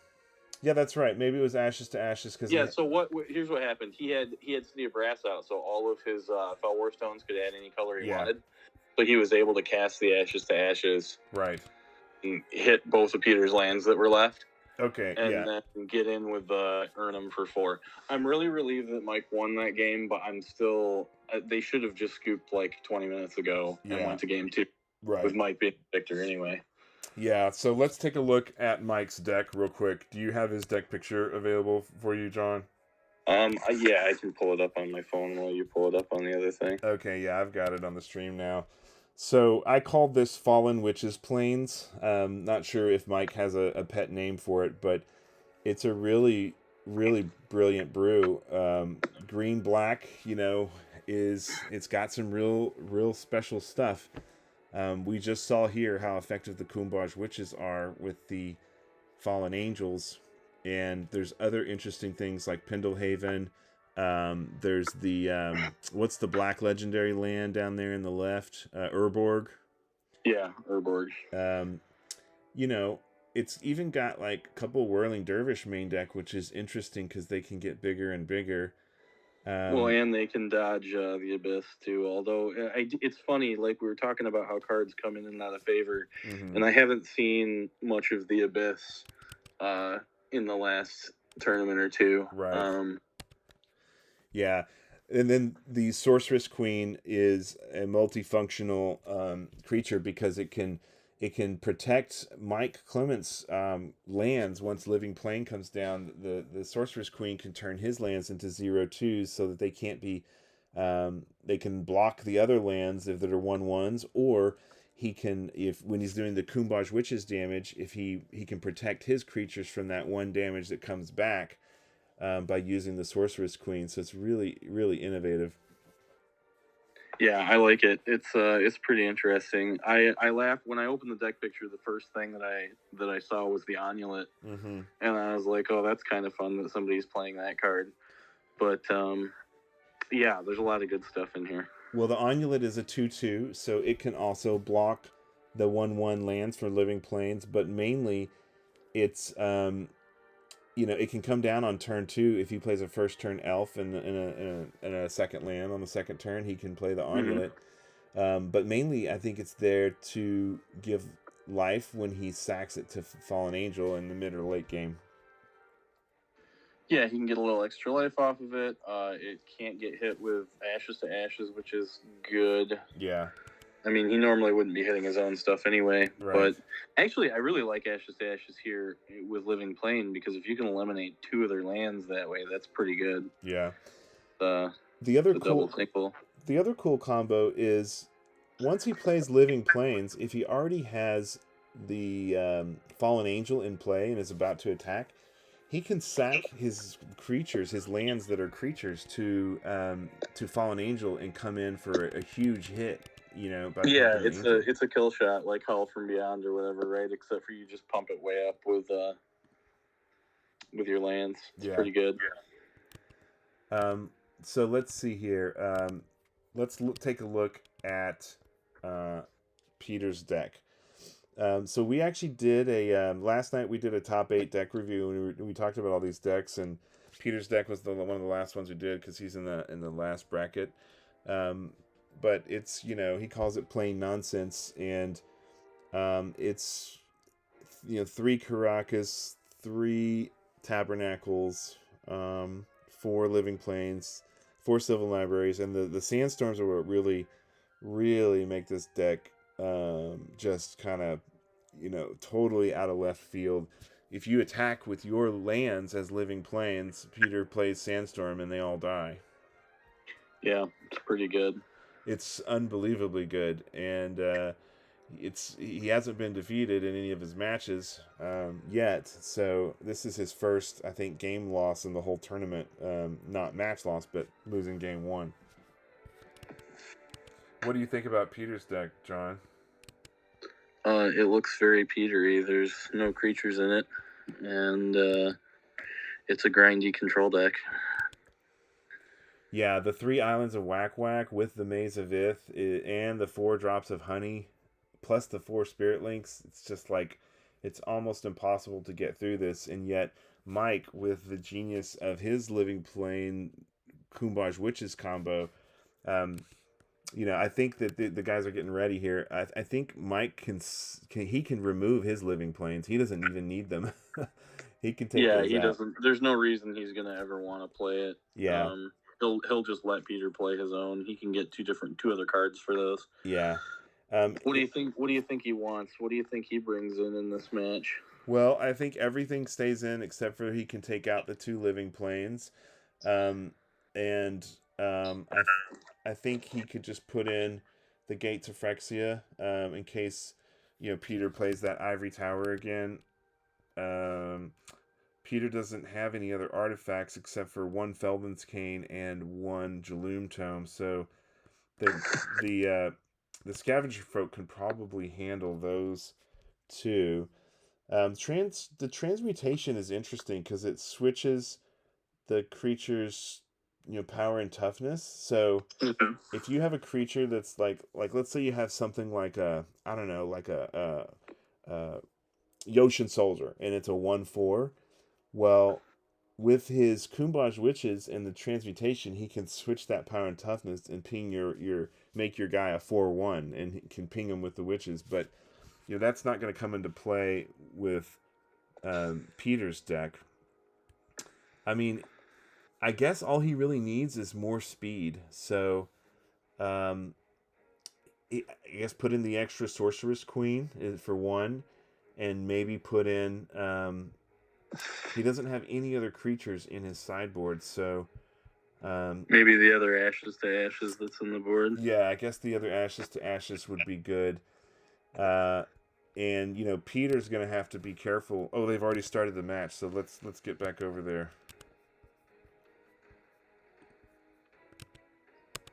Yeah, that's right. Maybe it was ashes to ashes because. Yeah. So here's what happened. He had City of Brass out, so all of his Fell War stones could add any color he wanted. So he was able to cast the ashes to ashes. Right. And hit both of Peter's lands that were left. Okay. And then get in with Urnham for 4. I'm really relieved that Mike won that game, but I'm still. They should have just scooped like 20 minutes ago and went to game 2. Right. With Mike being victor anyway. Yeah, so let's take a look at Mike's deck real quick. Do you have his deck picture available for you, John? Yeah, I can pull it up on my phone while you pull it up on the other thing. Okay, yeah, I've got it on the stream now. So I called this Fallen Witches Plains. Not sure if Mike has a pet name for it, but it's a really, really brilliant brew. Green-black, you know, it's got some real special stuff. We just saw here how effective the Kumbaj Witches are with the Fallen Angels, and there's other interesting things like Pendlehaven. There's the what's the black legendary land down there in the left? Urborg. Yeah, Urborg. You know, it's even got like a couple Whirling Dervish main deck, which is interesting because they can get bigger and bigger. And they can dodge the Abyss too. Although it's funny, like we were talking about how cards come in and out of favor, and I haven't seen much of the Abyss in the last tournament or two. Right. Yeah, and then the Sorceress Queen is a multifunctional creature because it can protect Mike Clement's lands once Living Plane comes down. The Sorceress Queen can turn his lands into 0/2s so that they can't be. They can block the other lands if they're 1/1s, or he can, if when he's doing the Kumbaj Witches damage, if he can protect his creatures from that 1 damage that comes back by using the Sorceress Queen. So it's really, really innovative. Yeah, I like it. It's pretty interesting. I laughed when I opened the deck picture. The first thing that I saw was the Onulet, and I was like, "Oh, that's kind of fun that somebody's playing that card." But yeah, there's a lot of good stuff in here. Well, the Onulet is a 2/2, so it can also block the 1/1 lands for Living Plains, but mainly it's you know, it can come down on turn 2 if he plays a first turn elf and a second land on the second turn. He can play the Onulet, but mainly I think it's there to give life when he sacks it to Fallen Angel in the mid or late game. Yeah, he can get a little extra life off of it. It can't get hit with Ashes to Ashes, which is good. Yeah. I mean, he normally wouldn't be hitting his own stuff anyway. Right. But actually, I really like Ashes to Ashes here with Living Plane, because if you can eliminate 2 of their lands that way, that's pretty good. Yeah. The other double tinkle. The other cool combo is once he plays Living Plains, if he already has the Fallen Angel in play and is about to attack, he can sack his creatures, his lands that are creatures, to Fallen Angel and come in for a huge hit. You know, yeah, it's a kill shot like Howl from Beyond or whatever, right? Except for you just pump it way up with your lands. It's pretty good. So let's see here. Let's take a look at Peter's deck. So we actually did last night we did a top 8 deck review, and we talked about all these decks, and Peter's deck was one of the last ones we did because he's in the last bracket. But it's, you know, he calls it plain nonsense, and it's, you know, 3 Caracas, 3 Tabernacles, 4 Living Plains, 4 Sylvan Libraries, and the Sandstorms are what really make this deck just kind of, you know, totally out of left field. If you attack with your lands as Living Plains, Peter plays Sandstorm and they all die. Yeah, it's pretty good. It's unbelievably good, and he hasn't been defeated in any of his matches yet. So this is his first, I think, game loss in the whole tournament. Not match loss, but losing game 1. What do you think about Peter's deck, John? It looks very Petery. There's no creatures in it, and it's a grindy control deck. Yeah, the 3 Islands of Whack Whack with the Maze of Ith and the 4 Drops of Honey, plus the 4 Spirit Links. It's just like, it's almost impossible to get through this. And yet, Mike, with the genius of his Living Plane Kumbaj Witches combo, you know, I think that the guys are getting ready here. I think Mike can remove his Living Planes. He doesn't even need them. He can take those out. Doesn't. There's no reason he's gonna ever want to play it. Yeah. He'll just let Peter play his own. He can get 2 other cards for those. Yeah. What do you think? What do you think he wants? What do you think he brings in this match? Well, I think everything stays in except for he can take out the 2 Living Planes, and I think he could just put in the Gates of Phyrexia in case, you know, Peter plays that Ivory Tower again. Peter doesn't have any other artifacts except for 1 Feldman's Cane and 1 Jaloom Tome, so the Scavenger Folk can probably handle those 2. The transmutation is interesting because it switches the creature's, you know, power and toughness. So if you have a creature that's like let's say you have something like a Yoshin Soldier and it's a 1/4. Well, with his Kumbaj Witches and the transmutation, he can switch that power and toughness and ping make your guy a 4/1, and he can ping him with the witches. But you know, that's not going to come into play with Peter's deck. I mean, I guess all he really needs is more speed. So, I guess put in the extra Sorceress Queen for 1, and maybe put in. He doesn't have any other creatures in his sideboard, so maybe the other Ashes to Ashes that's in the board. Yeah, I guess the other Ashes to Ashes would be good. And you know, Peter's gonna have to be careful. Oh, they've already started the match, so let's get back over there.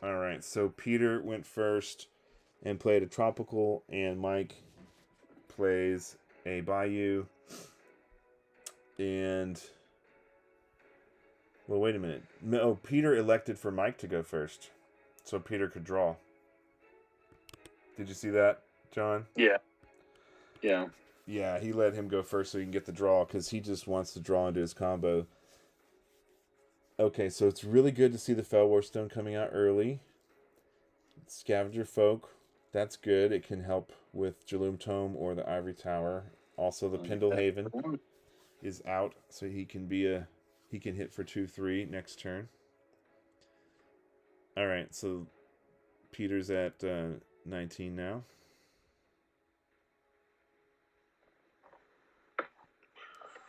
All right, so Peter went first and played a Tropical, and Mike plays a Bayou. And, well, wait a minute. No, Peter elected for Mike to go first, so Peter could draw. Did you see that, John? Yeah. Yeah, he let him go first so he can get the draw, because he just wants to draw into his combo. Okay, so it's really good to see the Fellwar Stone coming out early. Scavenger Folk That's good. It can help with Jaloom Tome or the Ivory Tower. Also, the Pendlehaven is out, so he can hit for 2/3 next turn. All right, so Peter's at 19 now.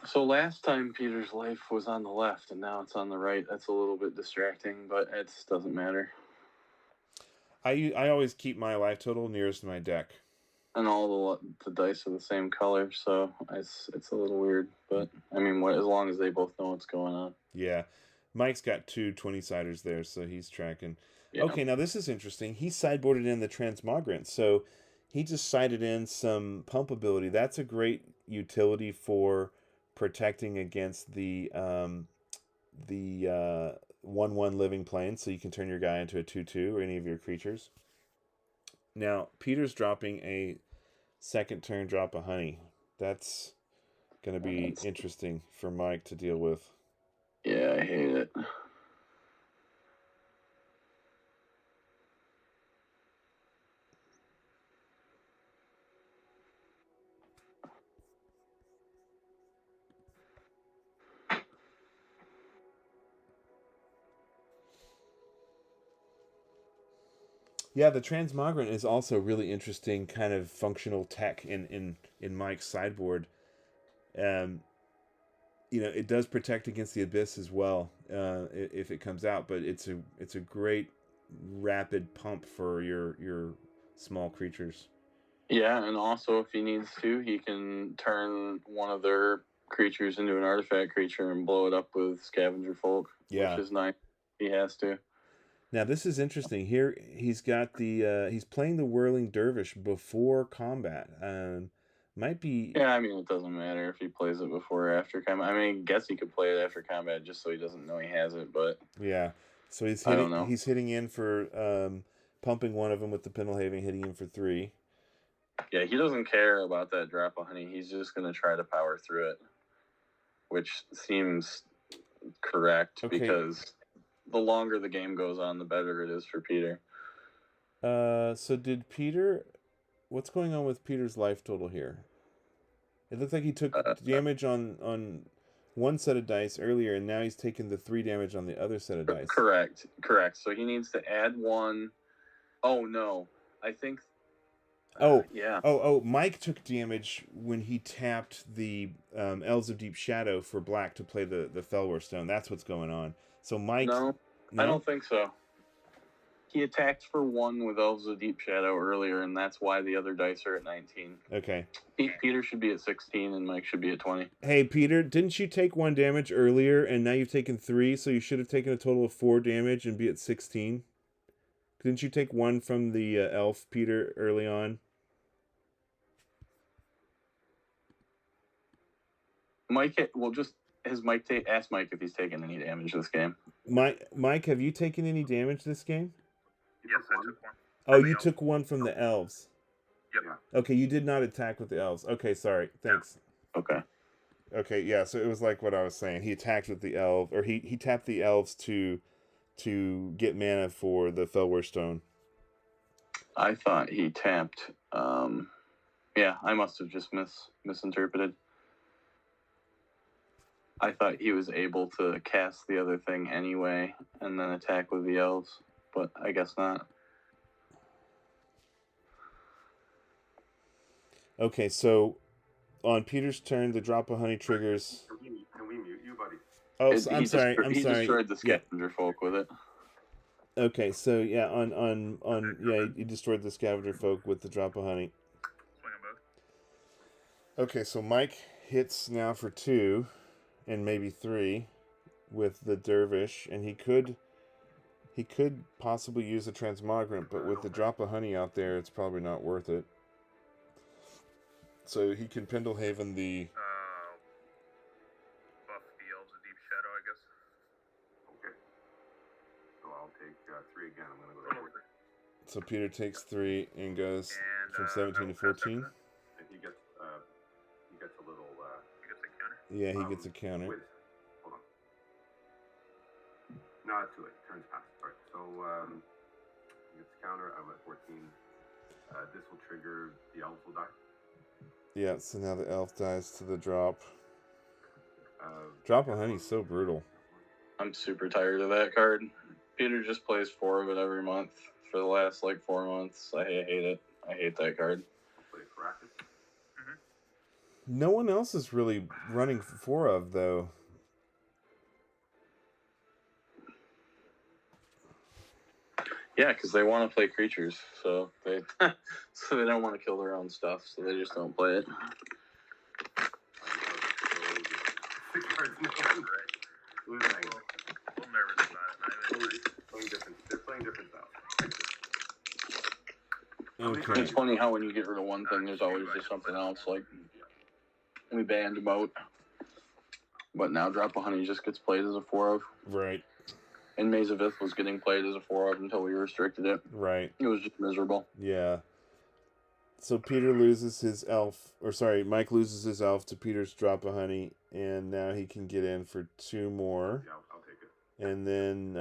So last time Peter's life was on the left, and now it's on the right. That's a little bit distracting, but it doesn't matter. I always keep my life total nearest to my deck. And all the dice are the same color, so it's a little weird. But, I mean, as long as they both know what's going on. Yeah. Mike's got 2 20-siders there, so he's tracking. Yeah. Okay, now this is interesting. He sideboarded in the Transmogrant, so he just sided in some pump ability. That's a great utility for protecting against the 1/1 living plane, so you can turn your guy into a 2/2 or any of your creatures. Now, Peter's dropping a second turn drop of honey. That's going to be interesting for Mike to deal with. Yeah, I hate it. Yeah, the Transmogrant is also really interesting kind of functional tech in Mike's sideboard. It does protect against the Abyss as well if it comes out, but it's a great rapid pump for your small creatures. Yeah, and also if he needs to, he can turn one of their creatures into an artifact creature and blow it up with Scavenger Folk, Yeah. which is nice. He has to. Now this is interesting. Here he's got he's playing the Whirling Dervish before combat. Might be. Yeah, I mean it doesn't matter if he plays it before or after combat. I mean, I guess he could play it after combat just so he doesn't know he has it. But yeah, so he's I don't know. He's hitting in for pumping one of them with the Pendlehaven, hitting in for 3. Yeah, he doesn't care about that drop of honey. He's just gonna try to power through it, which seems correct because the longer the game goes on, the better it is for Peter. So did Peter? What's going on with Peter's life total here? It looks like he took damage on one set of dice earlier, and now he's taking the 3 damage on the other set of dice. Correct. So he needs to add 1. Oh no, I think. Yeah. Mike took damage when he tapped the Elves of Deep Shadow for black to play the Fellwar Stone. That's what's going on. So Mike. No, I don't think so. He attacked for 1 with Elves of Deep Shadow earlier, and that's why the other dice are at 19. Okay. Peter should be at 16, and Mike should be at 20. Hey, Peter, didn't you take 1 damage earlier, and now you've taken 3, so you should have taken a total of 4 damage and be at 16? Didn't you take 1 from the elf, Peter, early on? Mike, ask Mike if he's taken any damage this game. Mike, have you taken any damage this game? Yes, I took 1. Oh, you took 1 from the elves. Yep. Okay, you did not attack with the elves. Okay, sorry. Thanks. Okay. Okay, yeah, so it was like what I was saying. He attacked with the elves, or he tapped the elves to get mana for the Fellwar Stone. I thought he tapped. Yeah, I must have just misinterpreted. I thought he was able to cast the other thing anyway and then attack with the elves, but I guess not. Okay, so on Peter's turn, the drop of honey triggers. Can we mute you, buddy? Oh, I'm sorry. He destroyed the Scavenger Folk with it. Okay, so yeah, he destroyed the Scavenger Folk with the drop of honey. Swing them both. Okay, so Mike hits now for 2 and maybe 3 with the Dervish, and he could possibly use the Transmogrant, but with the drop of honey out there, it's probably not worth it. So he can Pendlehaven the... buff the Elves of Deep Shadow, I guess. Okay. So I'll take 3 again. I'm going to go to 4. So Peter takes 3 and goes from 17 to 14. And he gets a little... He gets a counter. Yeah, he gets a counter. Wait. Hold on. No, it's too late. Turns past. All right. So he gets a counter. I'm at 14. this will trigger the elves will die. Yeah, so now the elf dies to the drop. Uh, Drop of honey's so brutal. I'm super tired of that card. Peter just plays 4 of it every month for the last like 4 months. I hate it. I hate that card. Play Caracas. No one else is really running 4 of, though. Yeah, because they want to play creatures, so they so they don't want to kill their own stuff, so they just don't play it. 6 cards now. A little nervous about it. They're playing different styles. Okay. It's funny how when you get rid of one thing, there's always just something else. Like, we banned Moat, but now Drop of Honey just gets played as a 4 of. Right. And Maze of Ith was getting played as a 4 of until we restricted it. Right. It was just miserable. Yeah. So Peter loses his elf, or sorry, Mike loses his elf to Peter's Drop of Honey, and now he can get in for 2 more. Yeah, I'll take it. And then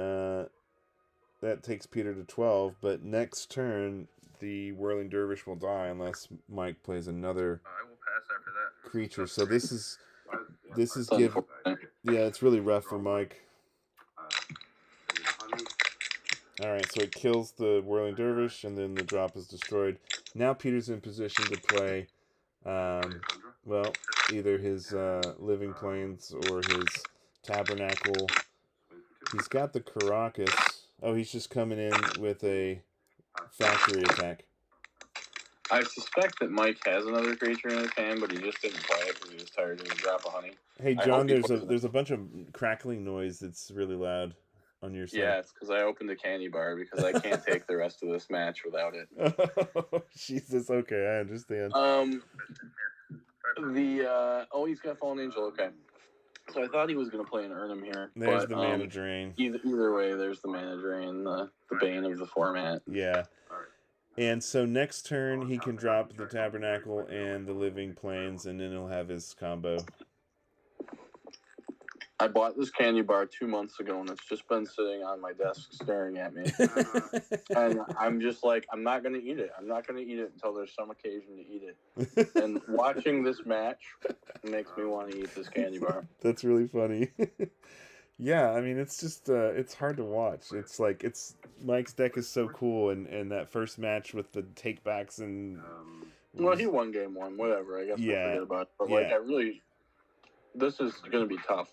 that takes Peter to 12, but next turn, the Whirling Dervish will die unless Mike plays another I will pass after that. creature. So this is It's give. unfortunate. Yeah, it's really rough for Mike. Honey. All right, so it kills the Whirling Dervish, and then the drop is destroyed. Now Peter's in position to play, well, either his Living Plains or his Tabernacle. He's got the Caracas. Oh, he's just coming in with a factory attack. I suspect that Mike has another creature in his hand, but he just didn't play it because he was tired of the Drop of Honey. Hey, I John, hope he there's plays it. a bunch of crackling noise that's really loud on your side. Yeah, it's because I opened a candy bar because I can't take the rest of this match without it. Oh, Jesus, okay, I understand. He's got Fallen Angel, okay. So I thought he was going to play an Urnum here. There's but, the mana drain. Either way, there's the mana drain, the bane of the format. Yeah. And so next turn, he can drop the Tabernacle and the Living Plains, and then he'll have his combo. I bought this candy bar 2 months ago, and it's just been sitting on my desk staring at me. And I'm just like, I'm not going to eat it. I'm not going to eat it until there's some occasion to eat it. And watching this match makes me want to eat this candy bar. That's really funny. Yeah, I mean, it's just, it's hard to watch. It's like, Mike's deck is so cool, and that first match with the takebacks and... Well, he won game 1, whatever. I guess we'll forget about it. But, this is going to be tough.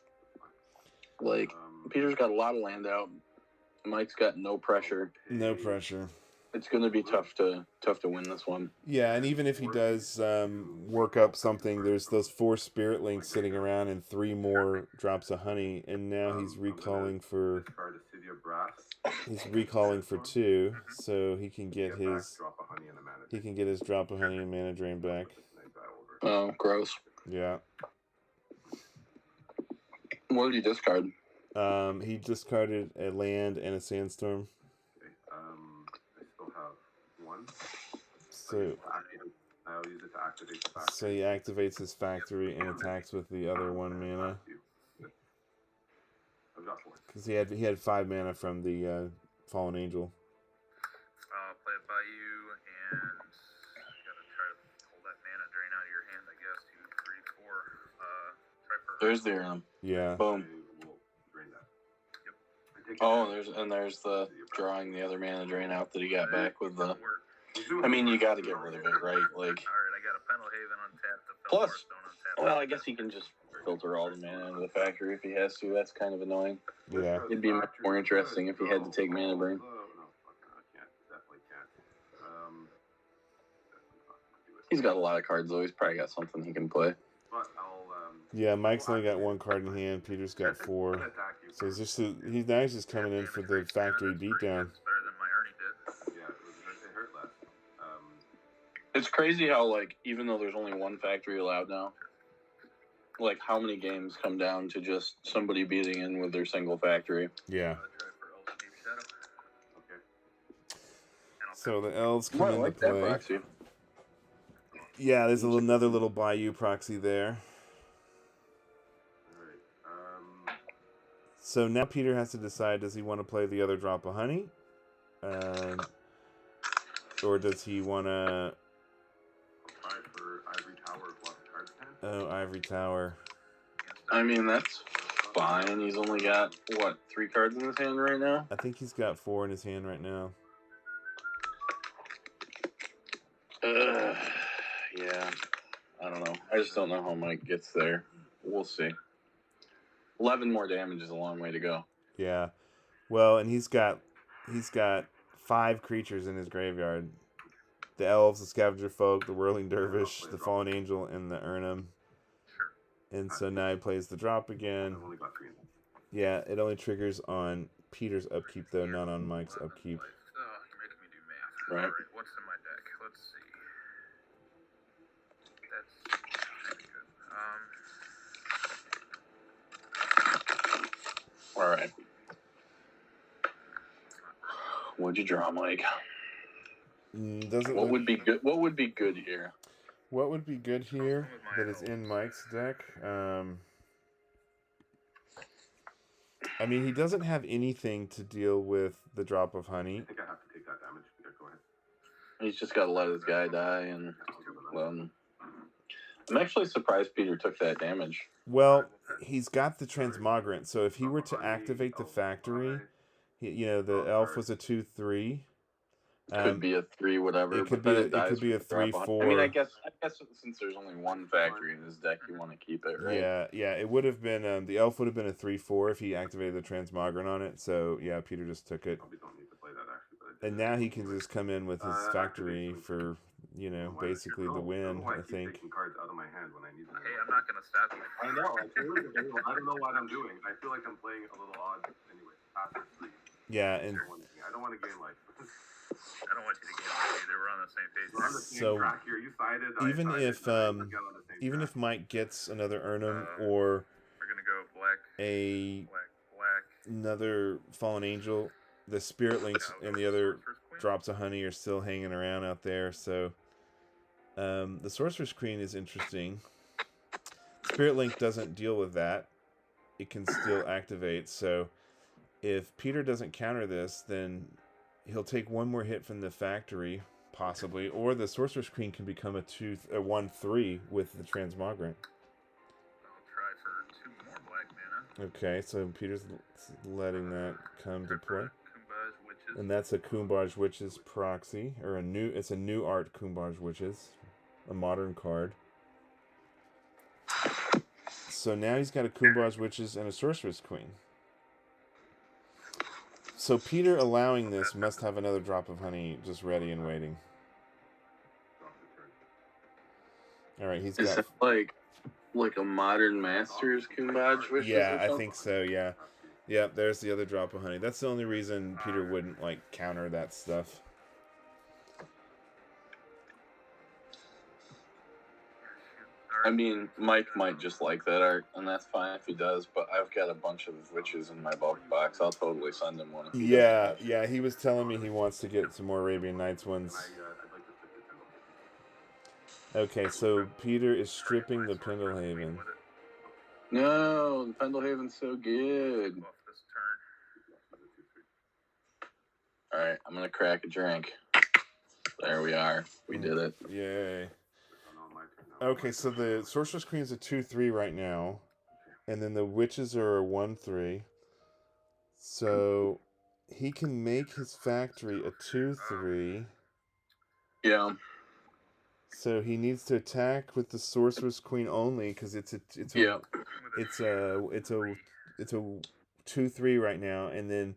Like, Peter's got a lot of land out. Mike's got no pressure. No pressure. It's going to be tough to win this one. Yeah, and even if he does work up something, there's those 4 Spirit Links sitting around and 3 more Drops of Honey, and now he's recalling for... He's recalling for 2, so he can get his... He can get his Drop of Honey and Mana Drain back. Oh, gross. Yeah. What did he discard? He discarded a land and a Sandstorm. I still have 1. So I'll use it to activate the factory. So he activates his factory and attacks with the other 1 mana. I've got 4. Because he had 5 mana from the Fallen Angel. I'll play it by you, and you gotta try to pull that mana drain out of your hand, I guess. 2, 3, 4. Try for... There's the Urnum. Yeah. Boom. We'll drain that. Yep. Oh, there's the drawing the other mana drain out that he got back with the... I mean, you got to get rid of it, right? Like, Alright, I got a Pendelhaven untapped, a Plus- Felstone untapped. well, I guess he can just filter all the mana into the factory if he has to. That's kind of annoying. Yeah. It'd be much more interesting if he had to take mana burn. No, I can't. Definitely can't. He's got a lot of cards, though. He's probably got something he can play. But I'll Yeah, Mike's only got 1 card in hand. Peter's got 4. So he's just he's just coming in for the factory beatdown. It's better than my Ernie did. Yeah, it hurt less. It's crazy how, like, even though there's only 1 factory allowed now, like, how many games come down to just somebody beating in with their single factory? Yeah. I'll try for Elder Shadow. Okay. And I'll So the elves I come into like that play. proxy. Yeah, there's another little Bayou proxy there. Alright. So now Peter has to decide, does he want to play the other Drop of Honey? Or does he want to... Try for Ivory Tower of Lost Cards hand. Oh, Ivory Tower. I mean, that's fine. He's only got, what, 3 cards in his hand right now? I think he's got 4 in his hand right now. Yeah. I don't know. I just don't know how Mike gets there. We'll see. 11 more damage is a long way to go. Yeah. Well, and he's got 5 creatures in his graveyard. The elves, the scavenger folk, the whirling dervish, the fallen angel, and the Urnum. And so now he plays the drop again. I've only got 3 in hand. Yeah, it only triggers on Peter's upkeep though, not on Mike's upkeep. Oh, you're making me do math. Right. Alright, what's in my deck? Let's see. That's pretty good. All right. What'd you draw, Mike? Doesn't What look- would be good? What would be good here? What would be good here that is in Mike's deck? I mean, he doesn't have anything to deal with the drop of honey. I think I have to take that damage. Yeah, go ahead. He's just got to let his guy die, and I'm actually surprised Peter took that damage. Well, he's got the transmogrant, so if he were to activate the factory, the elf was a 2/3. Could be a 3, whatever. It could but then be a dies with the drop on- 3/4. I mean, I guess since there's only one factory in his deck, you want to keep it, right? Yeah, it would have been the elf would have been a 3/4 if he activated the transmogrant on it. So yeah, Peter just took it, Probably don't need to play that actually, but I did. and now he can just come in with his factory for basically the win. I think. Taking cards out of my hand when I need them. Hey, I'm not gonna stop you. I know. I don't know what I'm doing. I feel like I'm playing a little odd anyway. After 3. Yeah, and I don't want to gain life. I don't want you to get on either. We're on the same page. We're on the same So, track here. You sided. even I sided, if, let's get on the same even track. if Mike gets another Urnum or We're gonna go black, black. another fallen angel, the spirit links and the other drops of honey are still hanging around out there. So the sorcerer's queen is interesting. Spirit link doesn't deal with that. It can still activate. So if Peter doesn't counter this, then he'll take one more hit from the factory, possibly, or the sorcerer's queen can become a 1/3 with the transmogrant. I'll try for 2 more black mana. Okay, so Peter's letting that come to play. Kumbaj Witches. And that's a Kumbaj Witches proxy, or it's a new art Kumbaj Witches, a modern card. So now he's got a Kumbaj Witches and a Sorcerer's Queen. So Peter allowing this must have another drop of honey just ready and waiting. All right, he's Is got. that like a modern Masters Kumbaj Wishes? Yeah, or I something? think so. Yeah, yeah. There's the other drop of honey. That's the only reason Peter wouldn't counter that stuff. I mean, Mike might just like that art, and that's fine if he does, but I've got a bunch of witches in my bulk box. I'll totally send him one. If he Yeah, doesn't have yeah. He was telling me he wants to get some more Arabian Nights ones. I'd like to stick with Pendle. Okay, so Peter is stripping the Pendlehaven. No, the Pendlehaven's so good. Off this turn. Alright, I'm gonna crack a drink. There we are. We did it. Yay. On my turn now. Okay, so the Sorcerer's Queen is a 2/3 right now, and then the Witches are a 1/3. So he can make his factory a 2/3. Yeah. So he needs to attack with the Sorcerer's Queen only because it's a 2/3 right now, and then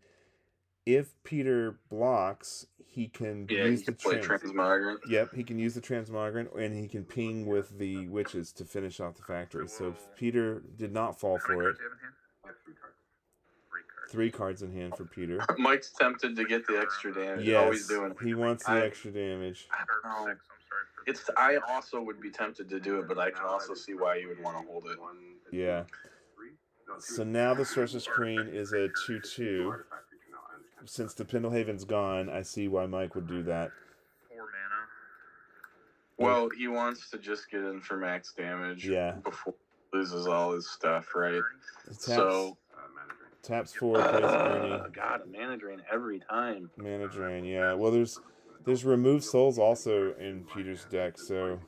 if Peter blocks, he can Yeah, use you the can play Transmogrant. Yep, he can use the Transmogrant, and he can ping with the Witches to finish off the factory. So Peter did not fall How many for it. cards do you have in hand? I have 3 cards. 3 cards. 3 cards in hand for Peter. Mike's tempted to get the extra damage. Oh, he's Yes, doing it. he wants the extra damage. I don't Or know. 6, I'm sorry. For It's. I also would be tempted to do it, but I can also see why you would want to hold it. Yeah. 3? No, 2. So now the Sorcerer's Queen is a 2/2. Artifact creature now, I understand. Since the Pendlehaven's gone, I see why Mike would do that. 4 mana. Well, he wants to just get in for max damage. Yeah. Before he loses all his stuff, right? Taps, So. Mana drain. taps 4, plays Ernie. God, a mana drain every time. Mana drain, yeah. Well, there's There's remove souls also in Peter's deck, so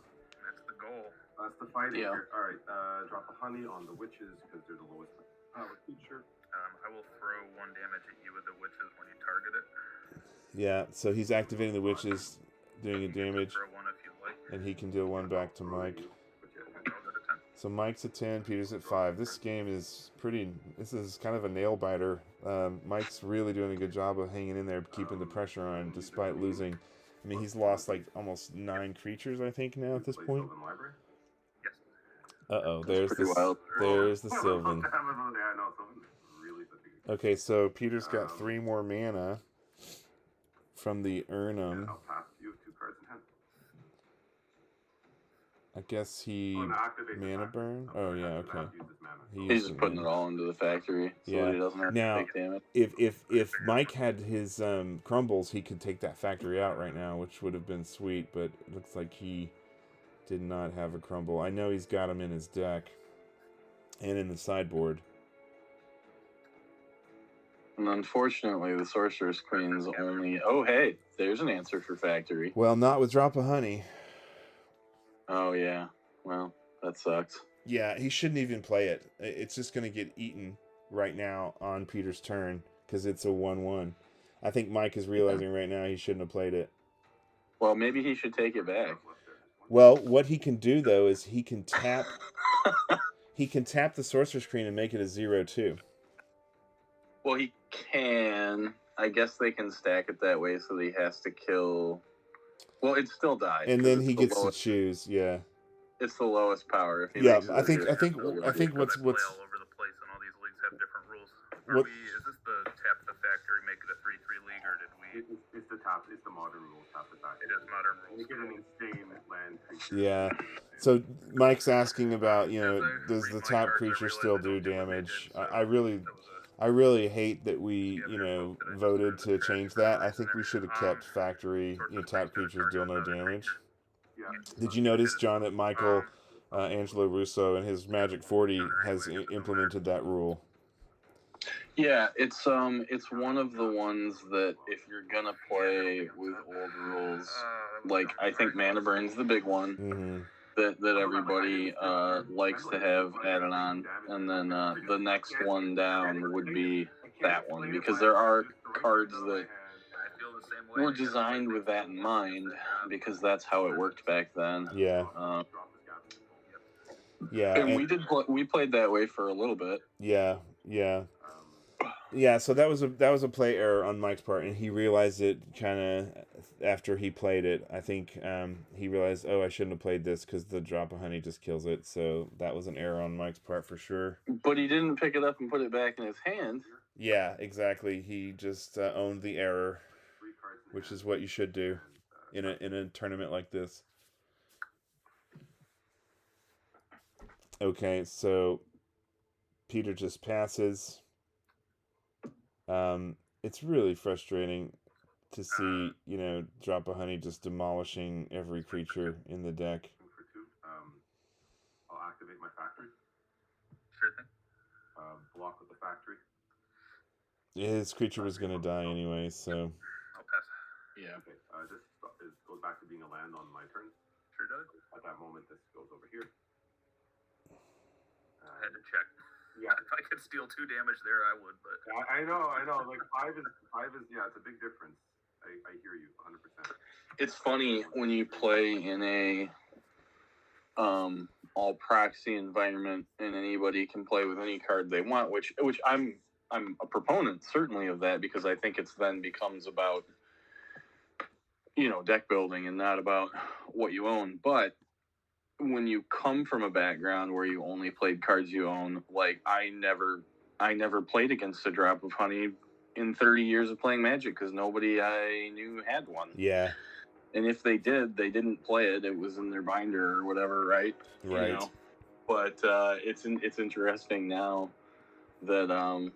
That's the goal. That's the fighting Yeah. here. All right, drop a honey on the witches because they're the lowest power creature. I will throw 1 damage at you with the witches when you target it. yeah. So he's activating the witches, doing a You can damage, throw 1 if you like. and he can deal 1 back to Mike. But yeah, I'll go to 10. So Mike's at 10, Peter's at 5. This game is pretty. This is kind of a nail biter. Mike's really doing a good job of hanging in there, keeping the pressure on, despite losing. I mean, he's lost like almost 9 creatures, I think, now at this point. Yes. Uh-oh, there's pretty the wild. there's the Sylvan. Yeah, I know, Sylvan really big. Okay, so Peter's got 3 more mana from the Urnum. I'll pass you 2 cards in hand. I guess he Oh, no, activate the mana factory. burn. Oh yeah, okay. Use this mana. He He's used just it, putting man. it all into the factory so Yeah. that he doesn't have Now- to take damage. If Mike had his crumbles, he could take that factory out right now, which would have been sweet. But it looks like he did not have a crumble. I know he's got him in his deck and in the sideboard. And unfortunately, the Sorceress Queen's only... Oh, hey, there's an answer for factory. Well, not with Drop of Honey. Oh, yeah. Well, that sucks. Yeah, he shouldn't even play it. It's just going to get eaten right now on Peter's turn because it's a 1/1. I think Mike is realizing right now he shouldn't have played it. Well, maybe he should take it back. Well, what he can do though is he can tap the Sorcerer's Queen and make it a 0/2. Well, he can. I guess they can stack it that way so that he has to kill... Well, it still dies. And 'cause then it's he the gets lowest, to choose. Yeah. It's the lowest power. If he Yeah, makes it I think a what's I play all over the place, and all these leagues have different rules. What- Is this the tap the factory, make it a 3/3 league, or did we? It's the top. It's the modern rules. Tap the factory. It is modern rules. You get an insane land creature. Yeah. So Mike's asking about, As I does read the my top cards, I creature realized still I do don't do what they damage? did, so that was I really hate that we, voted to change that. I think we should have kept factory, tap creatures deal no damage. Yeah. Did you notice, John, that Michael Angelo Russo in his Magic 40 has implemented that rule? Yeah, it's one of the ones that if you're gonna play with old rules, like I think Mana Burn's the big one Mm-hmm. that everybody likes to have added on, and then the next one down would be that one because there are cards that I feel the same way. were designed with that in mind because that's how it worked back then. Yeah. Yeah. And we played that way for a little bit. Yeah. So that was a play error on Mike's part, and he realized it kind of after he played it. I think he realized, I shouldn't have played this because the Drop of Honey just kills it. So that was an error on Mike's part for sure. But he didn't pick it up and put it back in his hand. Yeah, exactly. He just owned the error, which is what you should do in a tournament like this. Okay, so Peter just passes. It's really frustrating to see, Drop of Honey just demolishing every creature in the deck. For 2, I'll activate my factory. Sure thing. Block with the factory. His creature was going to die anyway, so... I'll pass. Yeah. Okay. This goes back to being a land on my turn. Sure does. At that moment, this goes over here. I had to check. Yeah. If I could steal 2 damage there, I would, but I know. Like 5 is it's a big difference. I hear you 100%. It's funny when you play in a all proxy environment and anybody can play with any card they want, which I'm a proponent certainly of that because I think it's then becomes about deck building and not about what you own. But when you come from a background where you only played cards you own, like I never played against a Drop of Honey in 30 years of playing Magic because nobody I knew had one. Yeah. And if they did, they didn't play it. It was in their binder or whatever, right? Right. But it's interesting now that I'm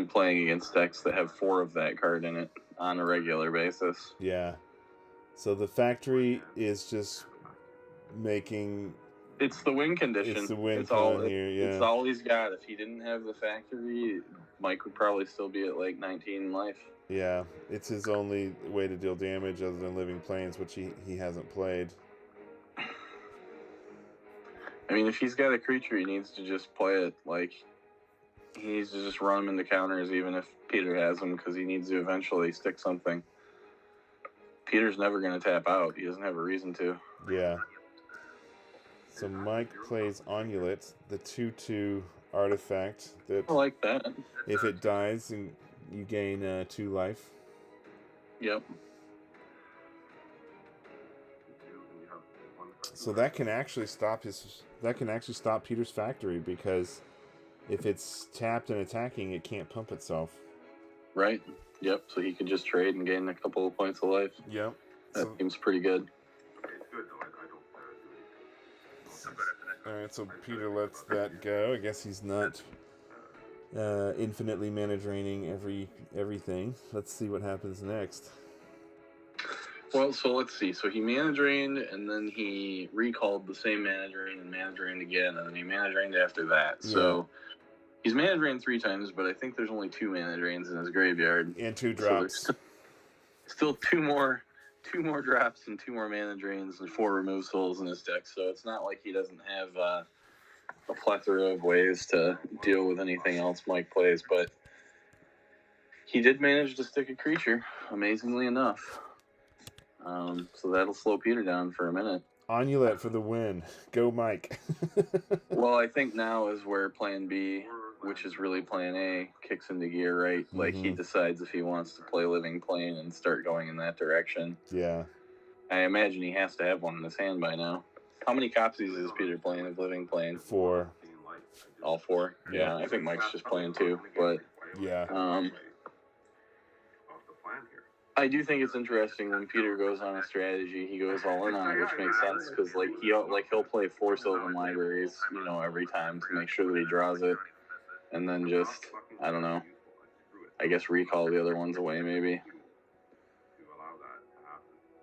playing against decks that have 4 of that card in it on a regular basis. Yeah. So the factory is just making... It's the win condition. It's the win It's all here, yeah. It's all he's got. If he didn't have the factory, Mike would probably still be at like 19 in life. Yeah, it's his only way to deal damage other than Living Plains, which he hasn't played. I mean, if he's got a creature, he needs to just play it. Like, he needs to just run him into counters, even if Peter has him, because he needs to eventually stick something. Peter's never going to tap out. He doesn't have a reason to. Yeah. So Mike plays Onulet, the 2/2 artifact that I like that. if it dies, you gain 2 life. Yep. So that can actually stop Peter's factory, because if it's tapped and attacking, it can't pump itself. Right. Yep. So he can just trade and gain a couple of points of life. Yep. That seems pretty good. Alright, so Peter lets that go. I guess he's not infinitely mana draining everything. Let's see what happens next. Well, so let's see. So he mana drained, and then he recalled the same mana drain and mana drained again, and then he mana drained after that. Yeah. So he's mana drained 3 times, but I think there's only 2 mana drains in his graveyard. And 2 drops. So still 2 more drops and 2 more mana drains and 4 remove souls in his deck. So it's not like he doesn't have a plethora of ways to deal with anything else Mike plays, but he did manage to stick a creature, amazingly enough. So that'll slow Peter down for a minute. Onulet for the win. Go, Mike. Well, I think now is where plan B, which is really plan A, kicks into gear, right? Like, he decides if he wants to play Living Plane and start going in that direction. Yeah. I imagine he has to have one in his hand by now. How many copies is Peter playing of Living Plane? 4. All 4? Yeah, I think Mike's just playing 2, but... Yeah. I do think it's interesting when Peter goes on a strategy, he goes all in on it, which makes sense, because he'll play 4 Sylvan Libraries, every time to make sure that he draws it, and then just, I don't know, I guess recall the other ones away, maybe.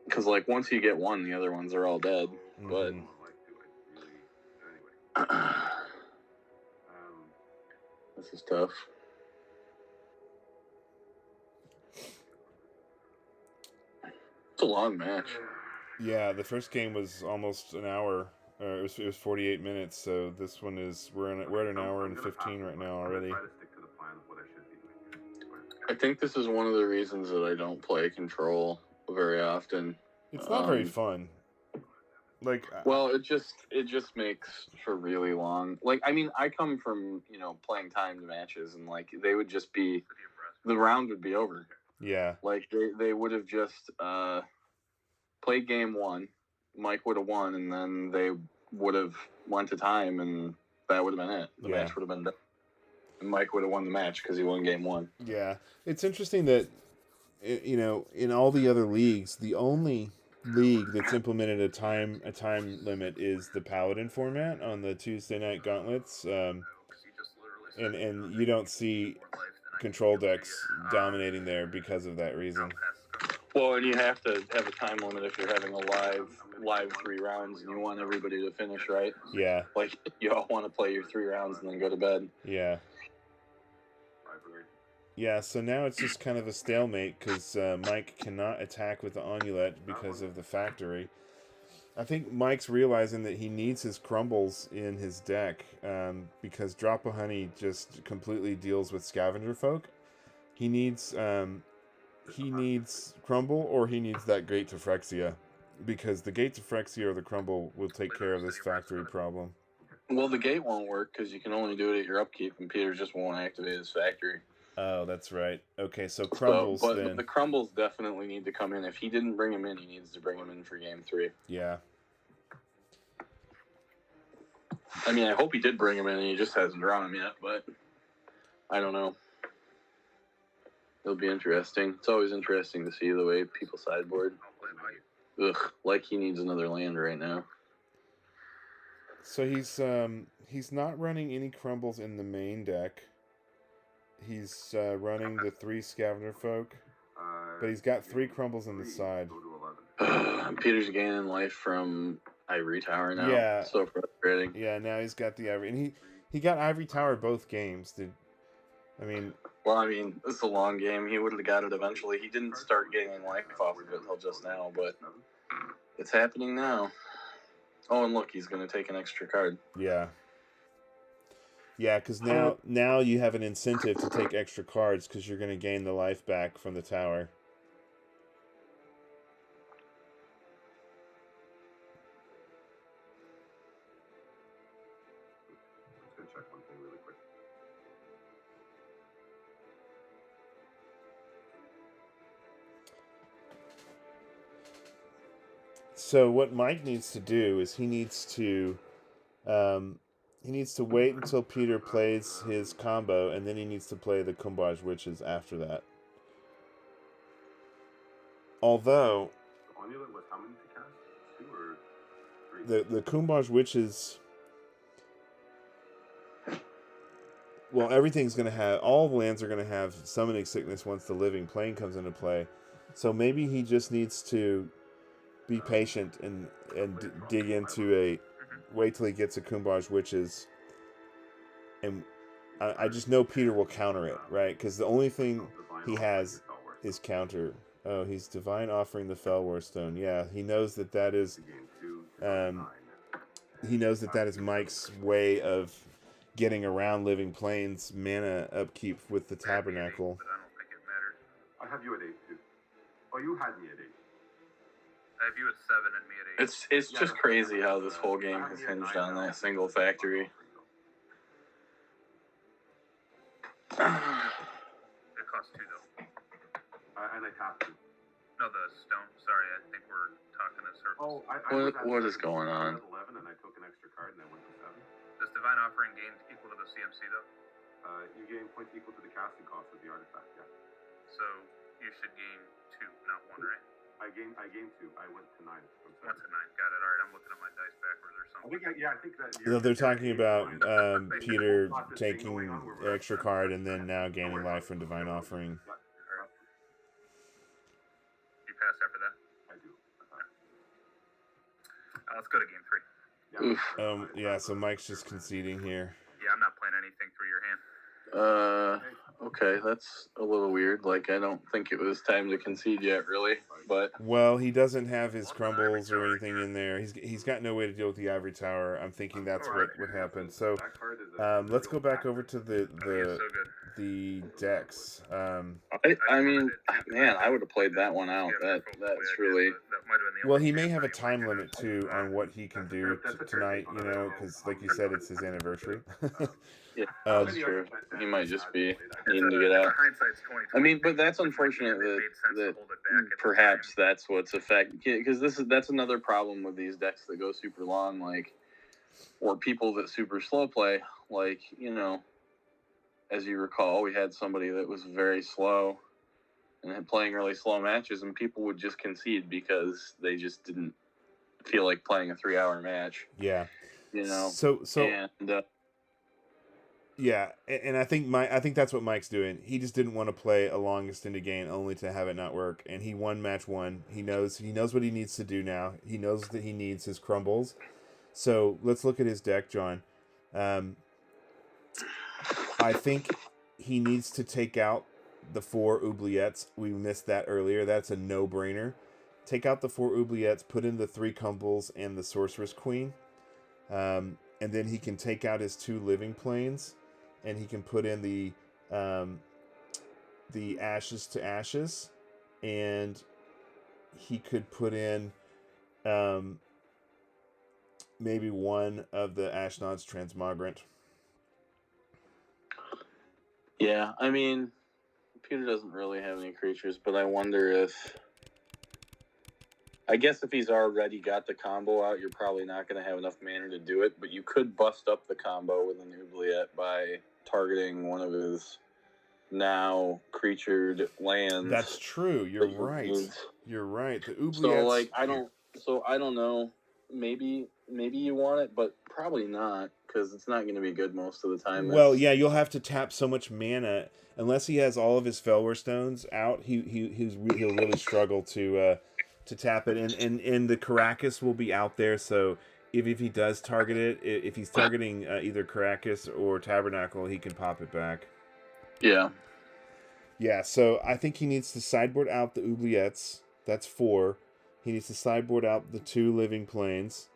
Because, once you get one, the other ones are all dead, but... This is tough. It's a long match. Yeah, the first game was almost an hour. It was 48 minutes. So this one we're at an hour and 15 right now already. I think this is one of the reasons that I don't play Control very often. It's not very fun. Well, it just makes for really long. I come from playing timed matches, and they would just be, the round would be over. Yeah. They would have just played game 1. Mike would have won, and then they would have went to time, and that would have been it. The match would have been done. And Mike would have won the match because he won game 1. Yeah. It's interesting that, in all the other leagues, the only league that's implemented a time limit is the Paladin format on the Tuesday night gauntlets. And you don't see Control decks dominating there because of that reason. Well, and you have to have a time limit if you're having a live 3 rounds and you want everybody to finish, right? Yeah. You all want to play your 3 rounds and then go to bed. Yeah. Yeah, so now it's just kind of a stalemate because Mike cannot attack with the Onulet because of the factory. I think Mike's realizing that he needs his crumbles in his deck because Drop of Honey just completely deals with Scavenger Folk. He needs Crumble, or he needs that Gate to Phyrexia, because the Gate to Phyrexia or the Crumble will take care of this factory problem. Well, the Gate won't work because you can only do it at your upkeep, and Peter just won't activate his factory. Oh, that's right. Okay, so Crumbles but then. The Crumbles definitely need to come in. If he didn't bring him in, he needs to bring him in for game 3. Yeah. I mean, I hope he did bring him in and he just hasn't drawn him yet, but I don't know. It'll be interesting. It's always interesting to see the way people sideboard. Ugh, he needs another land right now. So he's not running any Crumbles in the main deck. He's running the 3 Scavenger Folk, but he's got 3 Crumbles in the side. Peter's gaining life from Ivory Tower now. Yeah. So frustrating. Yeah, now he's got the Ivory, and he got Ivory Tower both games. I mean, Well, I mean, it's a long game. He would have got it eventually. He didn't start getting life off of it until just now, but it's happening now. Oh, and look, he's going to take an extra card. yeah. Yeah, because now you have an incentive to take extra cards because you're going to gain the life back from the tower. Just gonna check one thing really quick. So what Mike needs to do is he needs to wait until Peter plays his combo, and then he needs to play the Kumbaj Witches after that. Although The amulet was how many to cast? 2 or 3? the Kumbaj Witches, well, everything's going to have, all the lands are going to have summoning sickness once the living plane comes into play. So maybe he just needs to be patient and dig into wait till he gets a Kumbaj Witches. And I just know Peter will counter it, right? Because the only thing he has is counter. Oh, he's Divine Offering the Fellwar Stone. Yeah, he knows that is Mike's way of getting around Living Plains mana upkeep with the Tabernacle. But I don't think it matters. I have you at 8 too. Oh, you had me at 8. I have you at 7 and me at 8. It's just crazy how this whole game has hinged on that single factory. It costs 2 though. And I tapped you. No, the stone. Sorry, I think we're talking in circles. What is going on? I was at 11 and I took an extra card and I went to 7. Does Divine Offering gain equal to the CMC though? You gain points equal to the casting cost of the artifact. Yeah. So you should gain 2, not 1, right? I gained 2. I went to 9. From 1 to 9. Got it. All right, I'm looking at my dice backwards or something. I think that. You know, they're talking about Peter taking an extra card and then now gaining life from Divine Offering. You pass after that? I do. Let's go to game 3. Yeah, so Mike's just conceding here. Yeah, I'm not playing anything through your hand. Okay, that's a little weird. Like, I don't think it was time to concede yet, really. But well, he doesn't have his crumbles or anything in there. He's got no way to deal with the Ivory Tower. I'm thinking that's what happened. So, let's go back over to the decks. I mean, man, I would have played that one out. That's really. Well, he may have a time limit too on what he can do tonight. You know, because like you said, it's his anniversary. Yeah, that's true. He might just be needing to get out. I mean, but that's unfortunate that perhaps that's what's affecting, because that's another problem with these decks that go super long, like, or people that super slow play. Like, you know, as you recall, we had somebody that was very slow and had playing really slow matches, and people would just concede because they just didn't feel like playing a 3-hour match. Yeah, you know. So. Yeah, and I think that's what Mike's doing. He just didn't want to play a long extended game only to have it not work. And he won match 1. He knows what he needs to do now. He knows that he needs his crumbles. So let's look at his deck, John. I think he needs to take out the 4 oubliettes. We missed that earlier. That's a no-brainer. Take out the 4 oubliettes, put in the 3 crumbles and the Sorceress Queen. And then he can take out his 2 living planes. And he can put in the Ashes to Ashes, and he could put in maybe one of the Ashnod's Transmogrant. Yeah, I mean, Peter doesn't really have any creatures, but I wonder if... I guess if he's already got the combo out, you're probably not going to have enough mana to do it, but you could bust up the combo with an oubliette by targeting one of his now creatured lands. That's true. You're right. You're right. The oubliettes... So I don't know. Maybe you want it, but probably not, because it's not going to be good most of the time. Well, yeah, you'll have to tap so much mana. Unless he has all of his Fellwar Stones out, he'll really struggle to tap it, and the Caracas will be out there. So if he does target it, if he's targeting either Caracas or Tabernacle, he can pop it back. Yeah. Yeah, so I think he needs to sideboard out the oubliettes. That's 4. He needs to sideboard out the 2 living planes.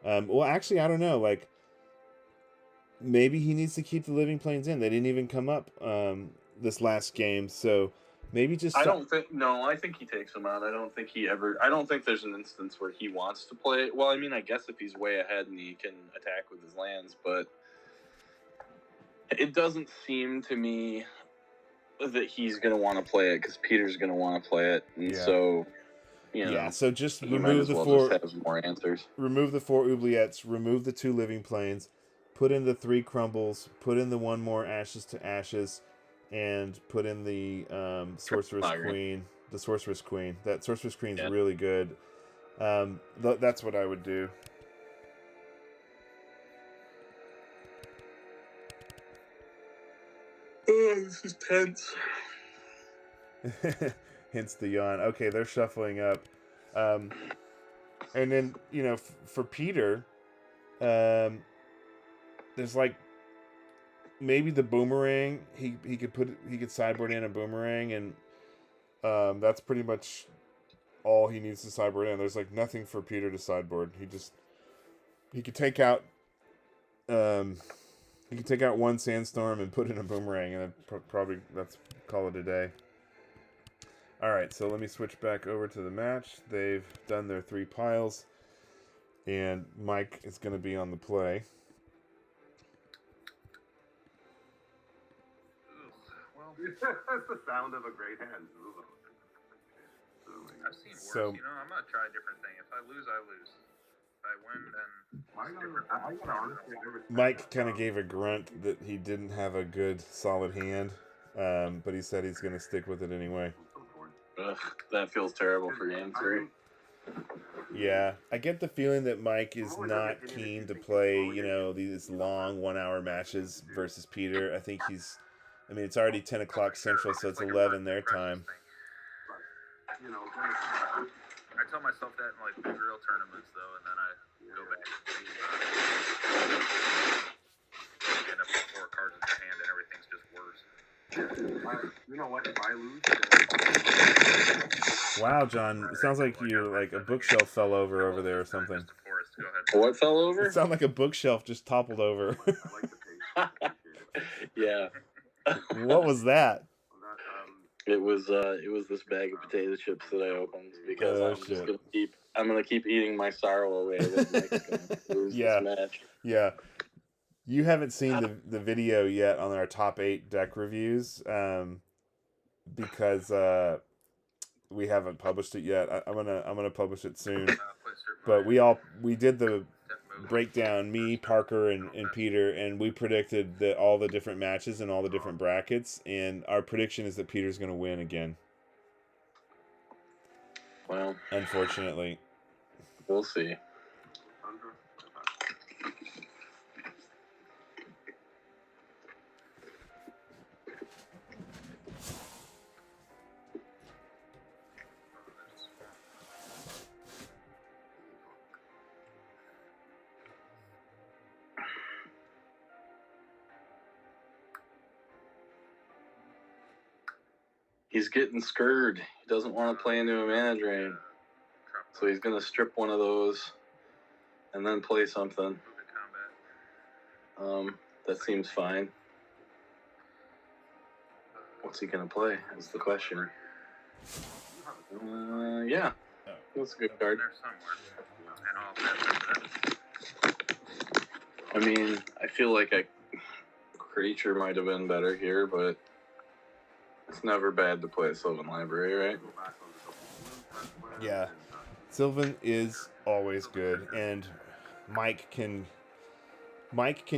Well, actually, I don't know. Like, maybe he needs to keep the living planes in. They didn't even come up this last game, so maybe just. I think he takes them out. I don't think there's an instance where he wants to play. Well, I mean, I guess if he's way ahead and he can attack with his lands, but it doesn't seem to me that he's going to want to play it because Peter's going to want to play it, and so so just you remove the well 4. just have more answers. Remove the 4 oubliettes. Remove the 2 living planes. Put in the 3 crumbles. Put in the 1 more ashes to ashes, and put in the sorceress queen. The sorceress queen. That sorceress queen is really good. That's what I would do. Oh, this is tense. Hence the yawn. Okay, they're shuffling up. And then, for Peter, there's like maybe the boomerang. He could sideboard in a boomerang, and that's pretty much all he needs to sideboard in. There's like nothing for Peter to sideboard. He could take out one sandstorm and put in a boomerang, and probably that's call it a day. All right, so let me switch back over to the match. They've done their 3 piles, and Mike is going to be on the play. Well, That's the sound of a great hand. I've seen worse. So- I'm gonna try a different thing. If I lose, I lose. If I win, then I gotta honestly, I respect Mike kind of gave a grunt that he didn't have a good solid hand, but he said he's going to stick with it anyway. Ugh, that feels terrible for game 3. Yeah, I get the feeling that Mike is not keen to play, these long 1-hour matches versus Peter. I think it's already 10 o'clock Central, so it's 11 their time. I tell myself that in like big real tournaments though, and then I go back and end up with 4 cards in your hand, and everything's just worse. You know what? If I lose, Wow, John, it sounds like a bookshelf fell over there or something. Mr. Forrest, go ahead. What fell over? It sounded like a bookshelf just toppled over. I like the pace. Yeah. What was that? It was this bag of potato chips that I opened because I'm gonna keep eating my sorrow away that Mike's gonna lose this match. Yeah. You haven't seen the video yet on our top 8 deck reviews, because we haven't published it yet. I'm gonna publish it soon. But we did the breakdown, me, Parker, and Peter, and we predicted all the different matches and all the different brackets, and our prediction is that Peter's gonna win again. Well, unfortunately, we'll see. He's getting scurred. He doesn't want to play into a mana drain. So he's going to strip one of those and then play something. That seems fine. What's he going to play is the question. Yeah. That's a good card. I mean, I feel like a creature might have been better here, but it's never bad to play a Sylvan Library, right? Yeah. Sylvan is always good, and Mike can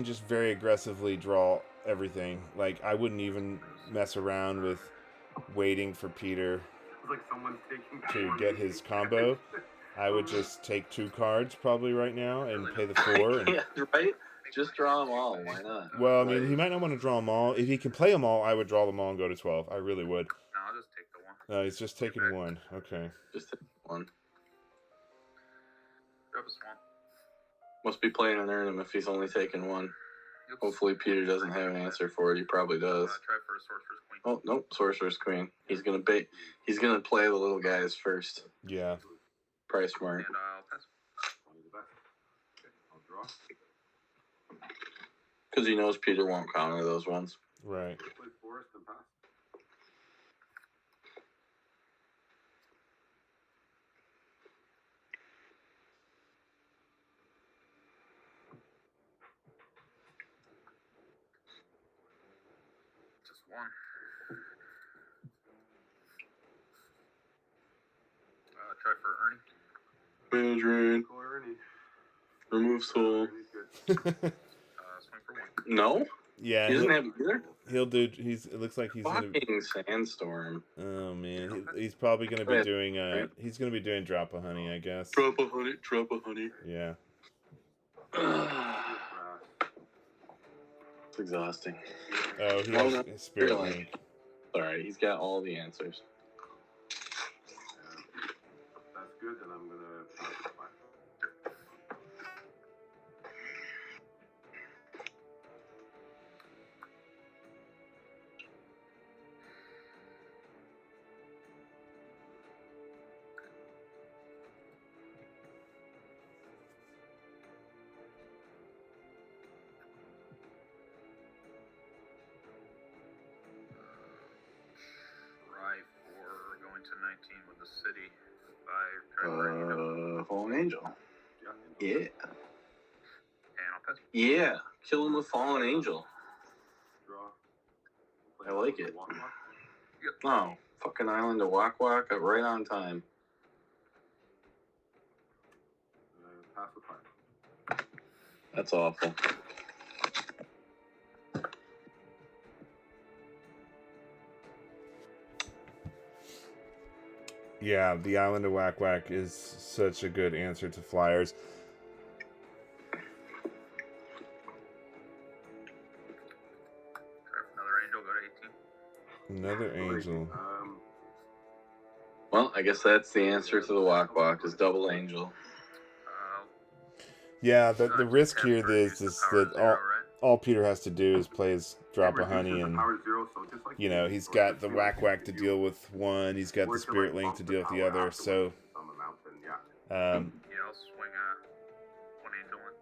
just very aggressively draw everything. Like, I wouldn't even mess around with waiting for Peter to get his combo. I would just take 2 cards probably right now and pay the 4. And, yeah, right? Just draw them all. Why not? well, I mean, he might not want to draw them all. If he can play them all, I would draw them all and go to 12. I really would. No, I'll just take the 1. No, he's just taking 1. Okay. Just take 1. Grab a swamp. Must be playing an Urnham if he's only taking 1. Yep. Hopefully Peter doesn't have an answer for it. He probably does. Try for a Sorcerer's Queen. Oh, nope. Sorcerer's Queen. He's gonna play the little guys first. Yeah. Probably smart. And I'll pass. Okay, I'll draw. Because he knows Peter won't counter those ones. Right. Play forest and pass. Just one. Try for Ernie. Madrid. Go Ernie. Remove soul. Ernie's good. Swing for one. No? Yeah. He doesn't have it either? He'll do. It looks like he's gonna. Fucking Sandstorm. Oh man, he's probably gonna be doing. He's gonna be doing drop a honey, I guess. Drop a honey. Yeah. It's exhausting. Oh, he No, has no. Spirit Really? Link. Alright, he's got all the answers. That's good, then I'm gonna pass the flag. Try for going to 19 with the city. 5. Try for Angel. Fallen Angel. Yeah. Yeah. And I'll pass. Yeah. Kill him with Fallen Angel. Draw. I like it. Walk. Oh, fucking Island of Wak Wak, right on time. Pass the flag. That's awful. Yeah, the Island of Whack Whack is such a good answer to flyers. Try for another Angel. Go to 18. Another angel. Well, I guess that's the answer to the Wak Wak, is double Angel. Yeah, the risk here is Power that 0, right? all Peter has to do is play his drop a Reduces honey, the and power 0, so just like you know he's got the Whack Whack to deal with one, he's got the Spirit Link to deal with the other. So, some amount, then yeah. Yeah, I'll swing one Angel in.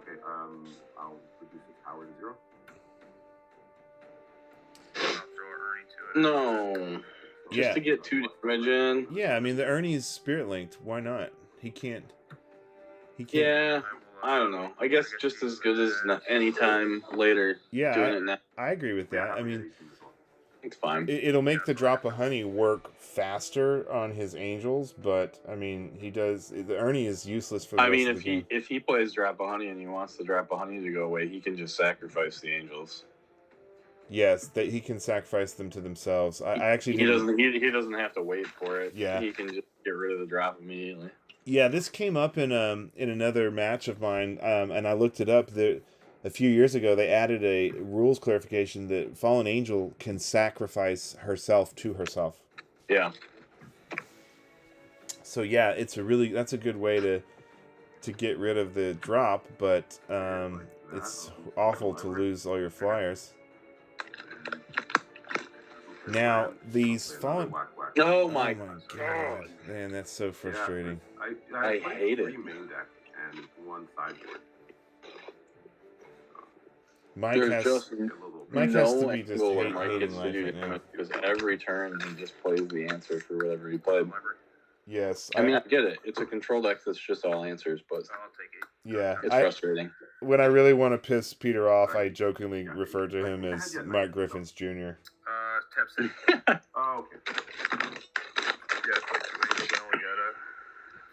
Okay, I'll reduce his power to 0. I'll throw Ernie to it. No. Yeah. Just to get 2 damage in. yeah, I mean the Ernie's Spirit Linked. Why not? He can't. Yeah. I don't know. I guess just as good as any time later Yeah, doing it now. I agree with that. I mean, It's fine. it'll make the drop of honey work faster on his angels, but I mean, he does. The Ernie is useless for the rest of the game. if he plays Drop of Honey and he wants the Drop of Honey to go away, he can just sacrifice the angels. Yes, that he can sacrifice them to themselves. I actually He doesn't have to wait for it. Yeah. He can just get rid of the drop immediately. Yeah, this came up in another match of mine, and I looked it up. A few years ago, they added a rules clarification that Fallen Angel can sacrifice herself to herself. Yeah. So yeah, that's a good way to get rid of the drop, but it's awful to lose all your flyers. Now these Fallen. Oh my God, man, that's so frustrating. I hate it. 3 main deck and 1 sideboard. Mike There's has just Mike no has to be just angle where Mike hating gets to life do right now. damage, because every turn he just plays the answer for whatever he played. Yes, I mean, I get it. It's a control deck that's just all answers, but I'll take it. yeah. it's frustrating. When I really want to piss Peter off, I jokingly refer to him as Mike Griffins Jr. Tap City. Oh, okay. Yeah, it's like 2 Angels. I only got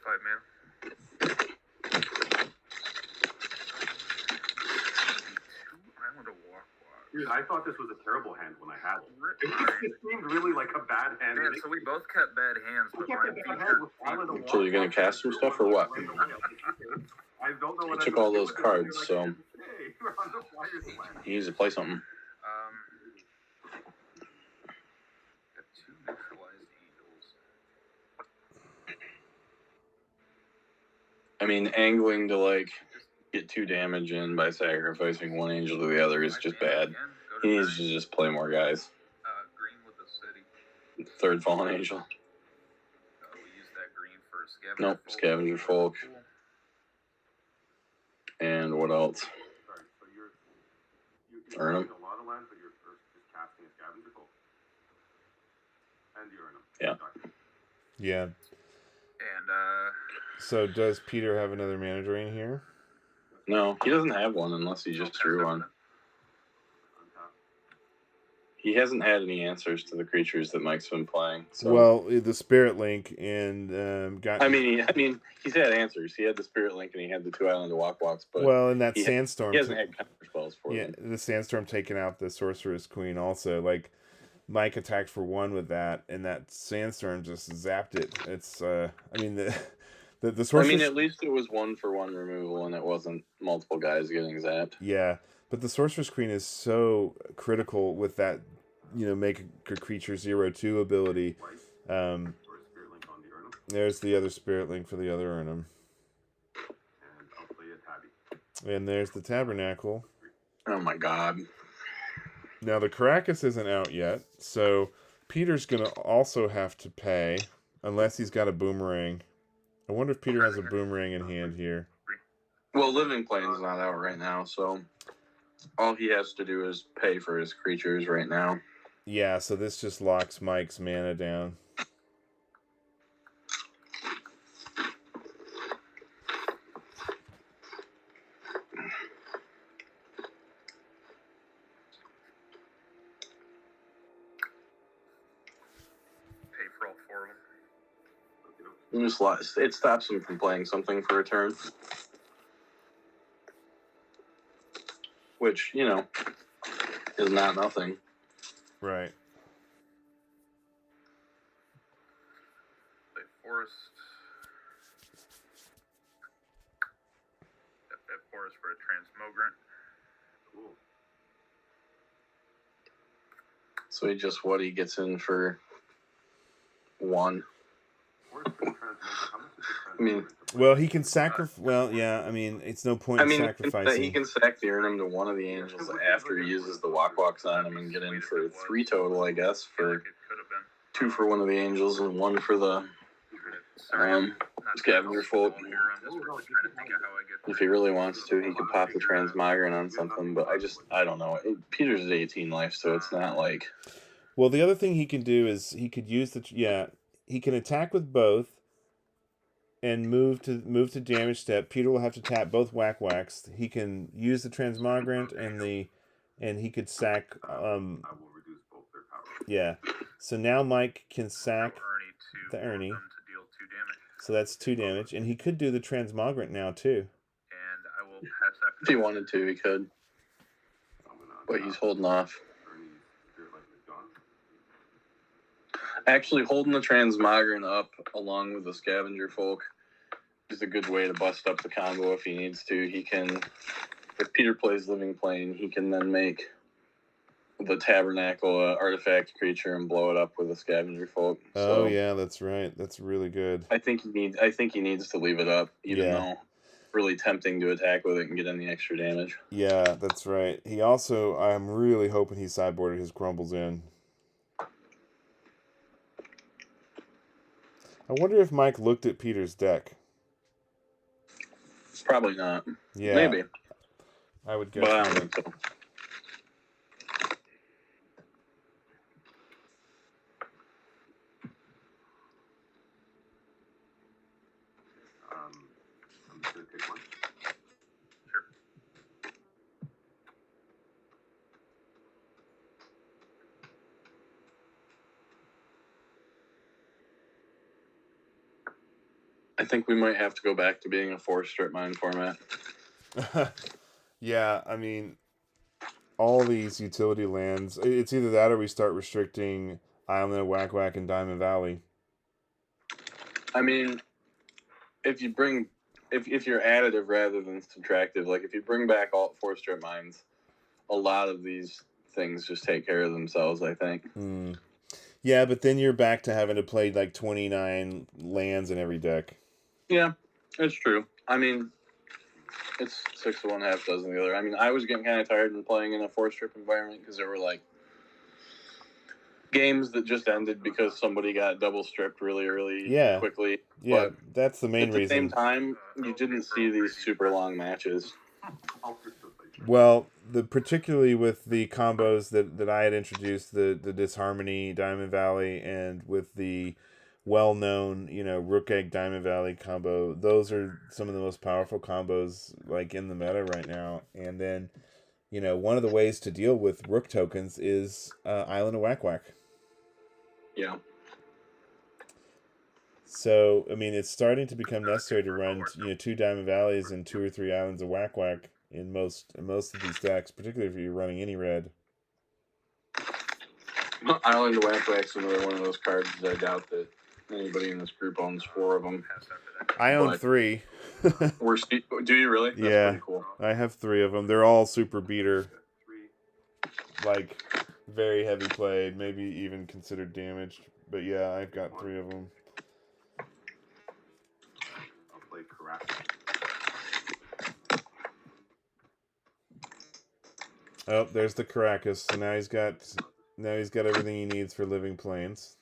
5 mana. Island of Wak Wak. Dude, I thought this was a terrible hand when I had it. It seemed really like a bad hand. Man, so we both kept bad hands, but mine featured. So you're gonna cast some stuff or what? I don't know what He I'm took all gonna those do with it. cards, Like, so hey, we're on the Flyers plan. he needs to play something. Got 2 neutralized angels. I mean, angling to like get 2 damage in by sacrificing 1 angel to the other is just bad. He needs to just play more guys. Green with the city. 3rd fallen angel. We use that green for scavenger. Nope, scavenger folk. And what else? Sorry, so you're Earn 'em. casting a lot of lands, but you're just casting a scavenger folk. And you earn them. Yeah. Yeah. And So does Peter have another mana drain here? No, he doesn't have one unless he just drew one. Untap. He hasn't had any answers to the creatures that Mike's been playing. So. Well, the Spirit Link and got. I mean, he's had answers. He had the Spirit Link and he had the 2 Island walks. But well, and that Sandstorm. He hasn't had counter spells for them. The Sandstorm taking out the Sorceress Queen also. Like, Mike attacked for 1 with that, and that Sandstorm just zapped it. It's the Sorceress. I mean, at least it was 1-for-1 removal, and it wasn't multiple guys getting zapped. Yeah, but the Sorceress Queen is so critical with that, make a creature 0/2 ability. There's the other Spirit Link for the other Urnum. And I'll play a tabby. And there's the Tabernacle. Oh my god. Now the Caracas isn't out yet, so Peter's gonna also have to pay, unless he's got a Boomerang. I wonder if Peter has a Boomerang in hand here. Well, Living Plane's not out right now, so all he has to do is pay for his creatures right now. Yeah, so this just locks Mike's mana down. pay for all 4 of them. It stops him from playing something for a turn. Which, is not nothing. Right. Play Forest. That Forest for a Transmogrant. Cool. So he gets in for 1. I mean, well, he can sacrifice. Well, yeah. I mean, it's no point in sacrificing. He can sack the Urnum to one of the angels after he uses the walks on him and get in for 3 total, I guess, for 2 for one of the angels and 1 for the scavenger folk. If he really wants to, he could pop the Transmogrant on something, but I don't know. Peter's at 18 life, so it's not like. Well, the other thing he can do is he could use he can attack with both and move to damage step. Peter will have to tap both whacks. He can use the Transmogrant and he could sack I will reduce both their power. Yeah. So now Mike can sack the Ernie. To deal 2 damage. So that's 2 damage, and he could do the Transmogrant now too. And I will pass that. If he wanted to, he could. But he's holding off. Actually, holding the Transmogrant up along with the Scavenger Folk is a good way to bust up the combo if he needs to. He can, if Peter plays Living Plane, he can then make the Tabernacle artifact creature and blow it up with a Scavenger Folk. Oh yeah, that's right. That's really good. I think he needs to leave it up, even though really tempting to attack with it and get any extra damage. Yeah, that's right. He also, I'm really hoping he sideboarded his Crumbles in. I wonder if Mike looked at Peter's deck. Probably not. Yeah. Maybe. I would guess. But I don't think so. I'm just going to take 1. Sure. I think we might have to go back to being a 4-strip mine format. Yeah, I mean, all these utility lands, it's either that or we start restricting Island of Whack and Diamond Valley. I mean, if you're additive rather than subtractive, like if you bring back all 4-strip mines, a lot of these things just take care of themselves, I think. Yeah, but then you're back to having to play like 29 lands in every deck. Yeah, that's true. I mean, It's 6 of one, half dozen the other. I mean, I was getting kind of tired of playing in a 4-strip environment because there were like games that just ended because somebody got double stripped really quickly. Yeah, but that's the main at the reason. same time, you didn't see these super long matches. Well, particularly with the combos that I had introduced, the Disharmony Diamond Valley, and with the well-known, Rook Egg Diamond Valley combo, those are some of the most powerful combos like in the meta right now. And then, one of the ways to deal with Rook tokens is Island of Whack Whack. Yeah. So, I mean, it's starting to become necessary to run, 2 Diamond Valleys and 2 or 3 Islands of Whack Whack in most of these decks, particularly if you're running any red. Island of Whack Whack's another one of those cards that I doubt that anybody in this group owns 4 of them. I own 3. Do you really? That's pretty cool. I have 3 of them. They're all super beater. Like, very heavy played, maybe even considered damaged. But yeah, I've got 3 of them. I'll play Caracas. Oh, there's the Caracas. So now he's got everything he needs for Living Plains.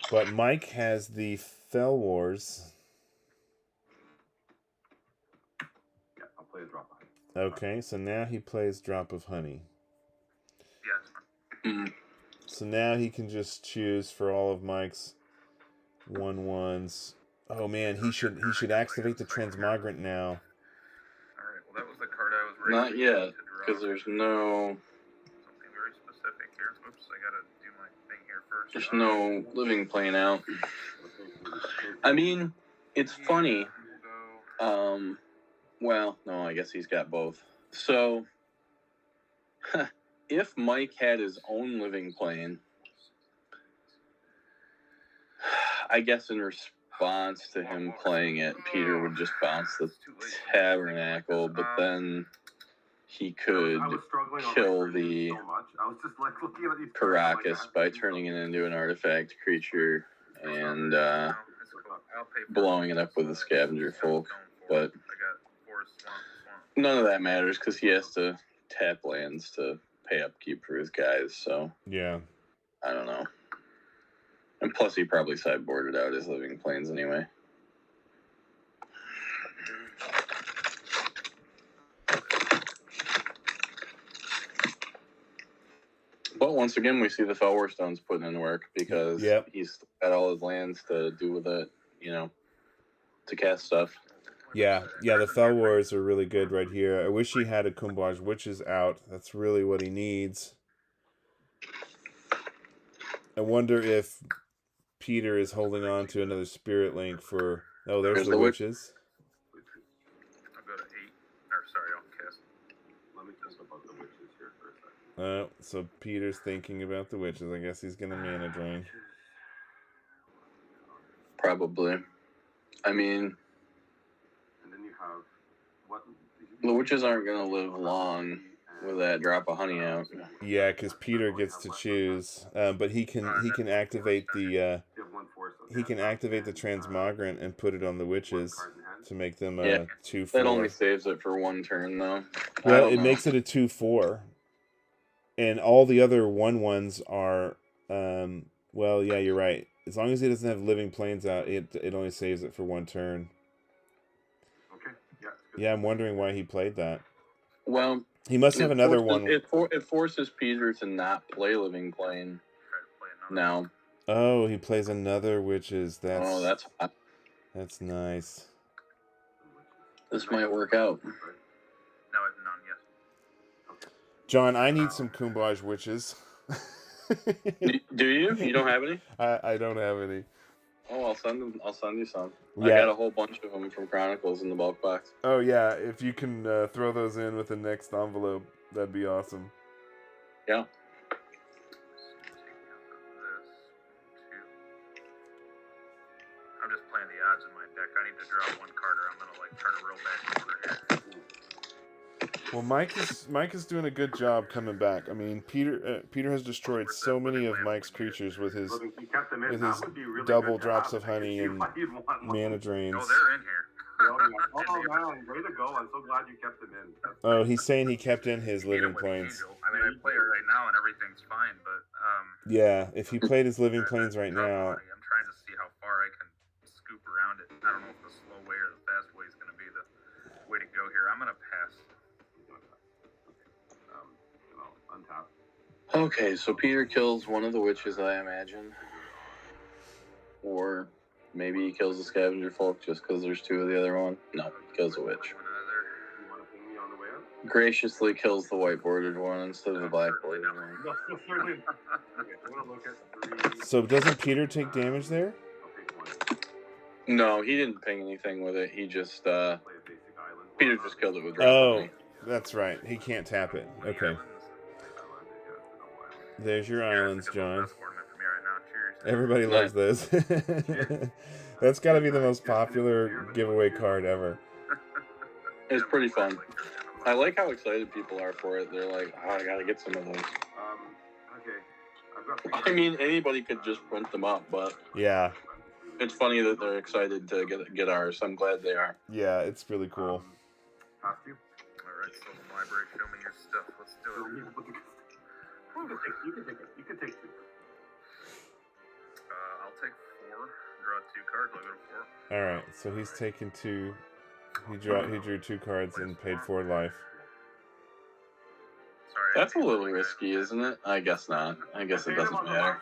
But Mike has the Fell Wars. Yeah, I'll play a Drop of Honey. Okay, so now he plays Drop of Honey. Yes. So now he can just choose for all of Mike's 1/1s. Oh man, he should activate the Transmogrant now. Alright, well that was the card I was ready Not yet, to draw. because there's no... Something very specific here. Oops, I gotta do my thing here first. There's no Living Plane out. I mean, it's funny. Well, no, I guess he's got both. So, if Mike had his own Living Plane, I guess in response to him playing it, Peter would just bounce the Tabernacle, but then he could kill the Caracas by turning it into an artifact creature and blowing it up with a Scavenger Folk. But none of that matters because he has to tap lands to pay upkeep for his guys, so yeah, I don't know. And plus he probably sideboarded out his Living Plains anyway. But once again, we see the Fellwar Stones putting in work because he's got all his lands to do with it, to cast stuff. Yeah, the Fell Wars are really good right here. I wish he had a Kumbaj Witches out. That's really what he needs. I wonder if Peter is holding on to another Spirit Link for... Oh, there's the Witches. I'll go to 8. Or, sorry, I'll cast. Let me think about the Witches here for a second. So Peter's thinking about the Witches. I guess he's going to mana drain. Probably. I mean... The Witches aren't going to live long with that Drop of Honey out. Yeah, because Peter gets to choose, but he can activate the Transmogrant and put it on the Witches to make them 2/4. That only saves it for 1 turn though. Well, it makes it a 2/4, and all the other 1/1s are. Well, yeah, you're right. As long as he doesn't have Living Plains out, it only saves it for 1 turn. Yeah, I'm wondering why he played that. Well, he must have another one. It forces Peter to not play Living Plane now. Oh, he plays another Witches. That's hot. That's nice. This might work out. No, I've none yet. John, I need some Kumbaj Witches. Do you? You don't have any? I don't have any. Oh, I'll send you some. Yeah. I got a whole bunch of them from Chronicles in the bulk box. Oh yeah, if you can throw those in with the next envelope, that'd be awesome. Yeah. I'm just playing the odds in my deck. I need to draw 1 card or I'm gonna turn a real bad corner here. Well, Mike is doing a good job coming back. I mean, Peter has destroyed so many of Mike's creatures with his double drops of honey and mana drains. Oh, they're in here. Oh man, way to go! I'm so glad you kept him in. Oh, he's saying he kept in his Beat living him with planes. Angel. I mean, I play it right now and everything's fine, but Yeah, if he played his living planes right drop now. body, I'm trying to see how far I can scoop around it. I don't know if the slow way or the fast way is going to be the way to go here. I'm going to pass. Untap. Okay, so Peter kills one of the witches, I imagine. Or maybe he kills the scavenger folk just because there's two of the other one. No, he kills a witch. You want to ping me on the way out? Graciously kills the white bordered one instead of the black bordered one. No, certainly. Okay, I'm gonna look at 3. So doesn't Peter take damage there? I'll take 1. No, he didn't ping anything with it. He just, Play a basic island. Peter just killed it with Oh, Dragon. that's right. He can't tap it. Okay. There's your islands, John. Everybody loves those. That's got to be the most popular giveaway card ever. It's pretty fun. I like how excited people are for it. They're like, oh, I gotta get some of those. Okay. I've got I mean, anybody could just print them up, but Yeah. it's funny that they're excited to get ours. I'm glad they are. Yeah, it's really cool. Pass you. Alright, so the library, show me your stuff. Let's do it. You can take it. You can take 2. I'll take 4. Draw 2 cards. I'll go to 4. All right, so he's taken 2. He drew 2 cards and paid 4 life. Sorry. That's a little risky, isn't it? I guess not. I guess it doesn't matter.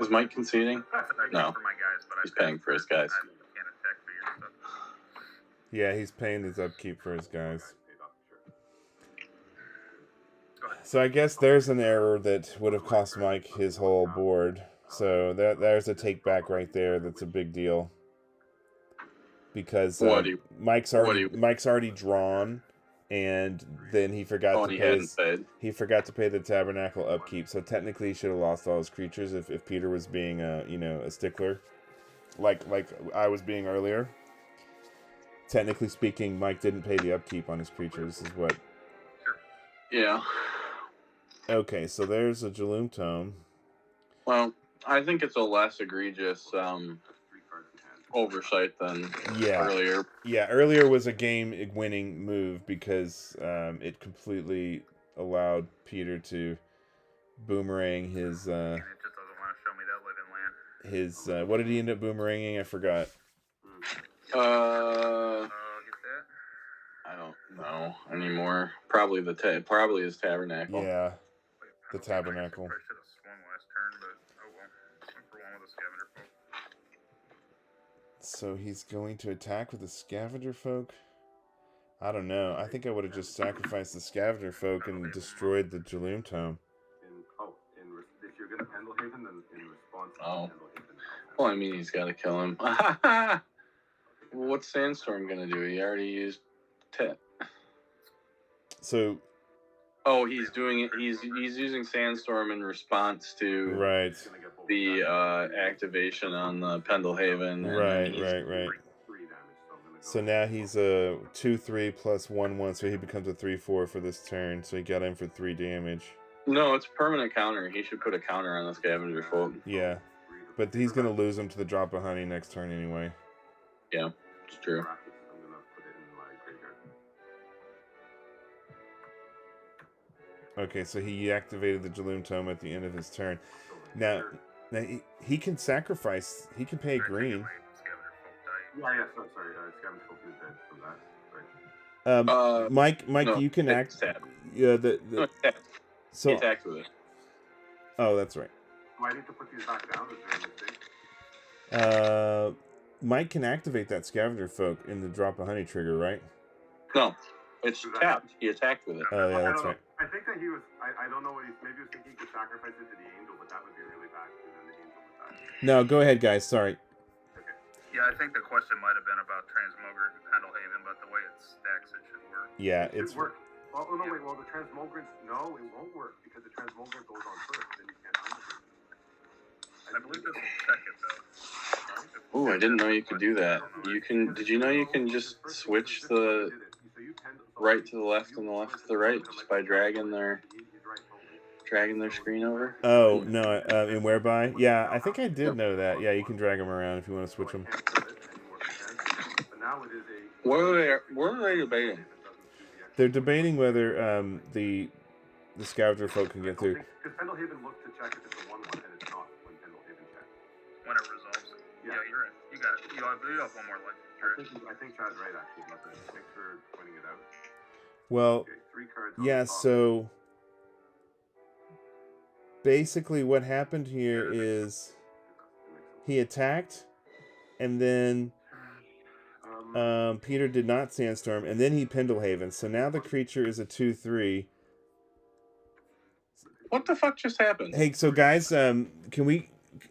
Is Mike conceding? No. For my guys, but He's paying for his guys. I can't attack for your stuff. Yeah, he's paying his upkeep for his guys. So I guess there's an error that would have cost Mike his whole board. So there's a take back right there. That's a big deal. Because Mike's already drawn, and then he forgot he forgot to pay the tabernacle upkeep. So technically, he should have lost all his creatures if Peter was being a stickler, like I was being earlier. Technically speaking, Mike didn't pay the upkeep on his creatures. Is what. Yeah. Okay, so there's a Jaloom Tome. Well, I think it's a less egregious oversight than earlier. Yeah, earlier was a game-winning move because it completely allowed Peter to boomerang his. It just doesn't want to show me that living land. His what did he end up boomeranging? I forgot. Get that. I don't know anymore. Probably probably his tabernacle. Yeah, the tabernacle. I should have swung last turn, but oh well. Went for one with a scavenger folk. So he's going to attack with the scavenger folk? I don't know. I think I would have just sacrificed the scavenger folk and destroyed the Jaloom Tome. If you're going to Pendlehaven, then in response to Pendlehaven. Well, I mean, he's got to kill him. What's Sandstorm going to do? He already used So. Oh, he's doing it. He's using Sandstorm in response to the activation on the Pendlehaven. Right. So now he's a 2/3 plus 1/1, so he becomes a 3/4 for this turn. So he got in for 3 damage. No, it's a permanent counter. He should put a counter on the scavenger folk. Yeah, but he's gonna lose him to the drop of honey next turn anyway. Yeah, it's true. Okay, so he activated the Jaloom Tome at the end of his turn. Now he can sacrifice. He can pay green. Yeah, sorry. Scavenger folk is dead from that. Right. Mike, no, you can act. Yeah, so he attacked with it. Oh, that's right. Do I need to put these back down? Is there a mistake? Mike can activate that scavenger folk in the drop of honey trigger, right? No, it's tapped. He attacked with it. Oh yeah, that's right. I think that he was. I don't know what maybe he was thinking he could sacrifice it to the angel, but that would be really bad because then the angel would die. No, go ahead, guys. Sorry. Okay. Yeah, I think the question might have been about Transmogre and Pendlehaven, but the way it stacks, it should work. Yeah, It it's. should work. Well, oh no, wait. Well, the transmogrant. No, it won't work because the transmogrant goes on first. Then you can't undo it. I believe this will check it though. Ooh, I didn't know you could do that. You can. Did you know you can just switch the right to the left and the left to the right just by dragging their screen over? Oh no, in whereby? Yeah, I think I did know that. Yeah, you can drag them around if you want to switch them. But now now it is a. What are they debating? They're debating whether the scavenger folk can get through. Because Pendlehaven looks to check if it's a 1-1 and it's not when Pendlehaven checks. When it resolves. Yeah, you're right. You got it. You have one more life. I think Chad's right, actually. But thanks for pointing it out. Well, Okay, 3 cards on yeah, the top. so basically what happened here is he attacked, and then Peter did not Sandstorm, and then he Pendlehaven. So now the creature is a 2/3. What the fuck just happened? Hey, so guys, can we?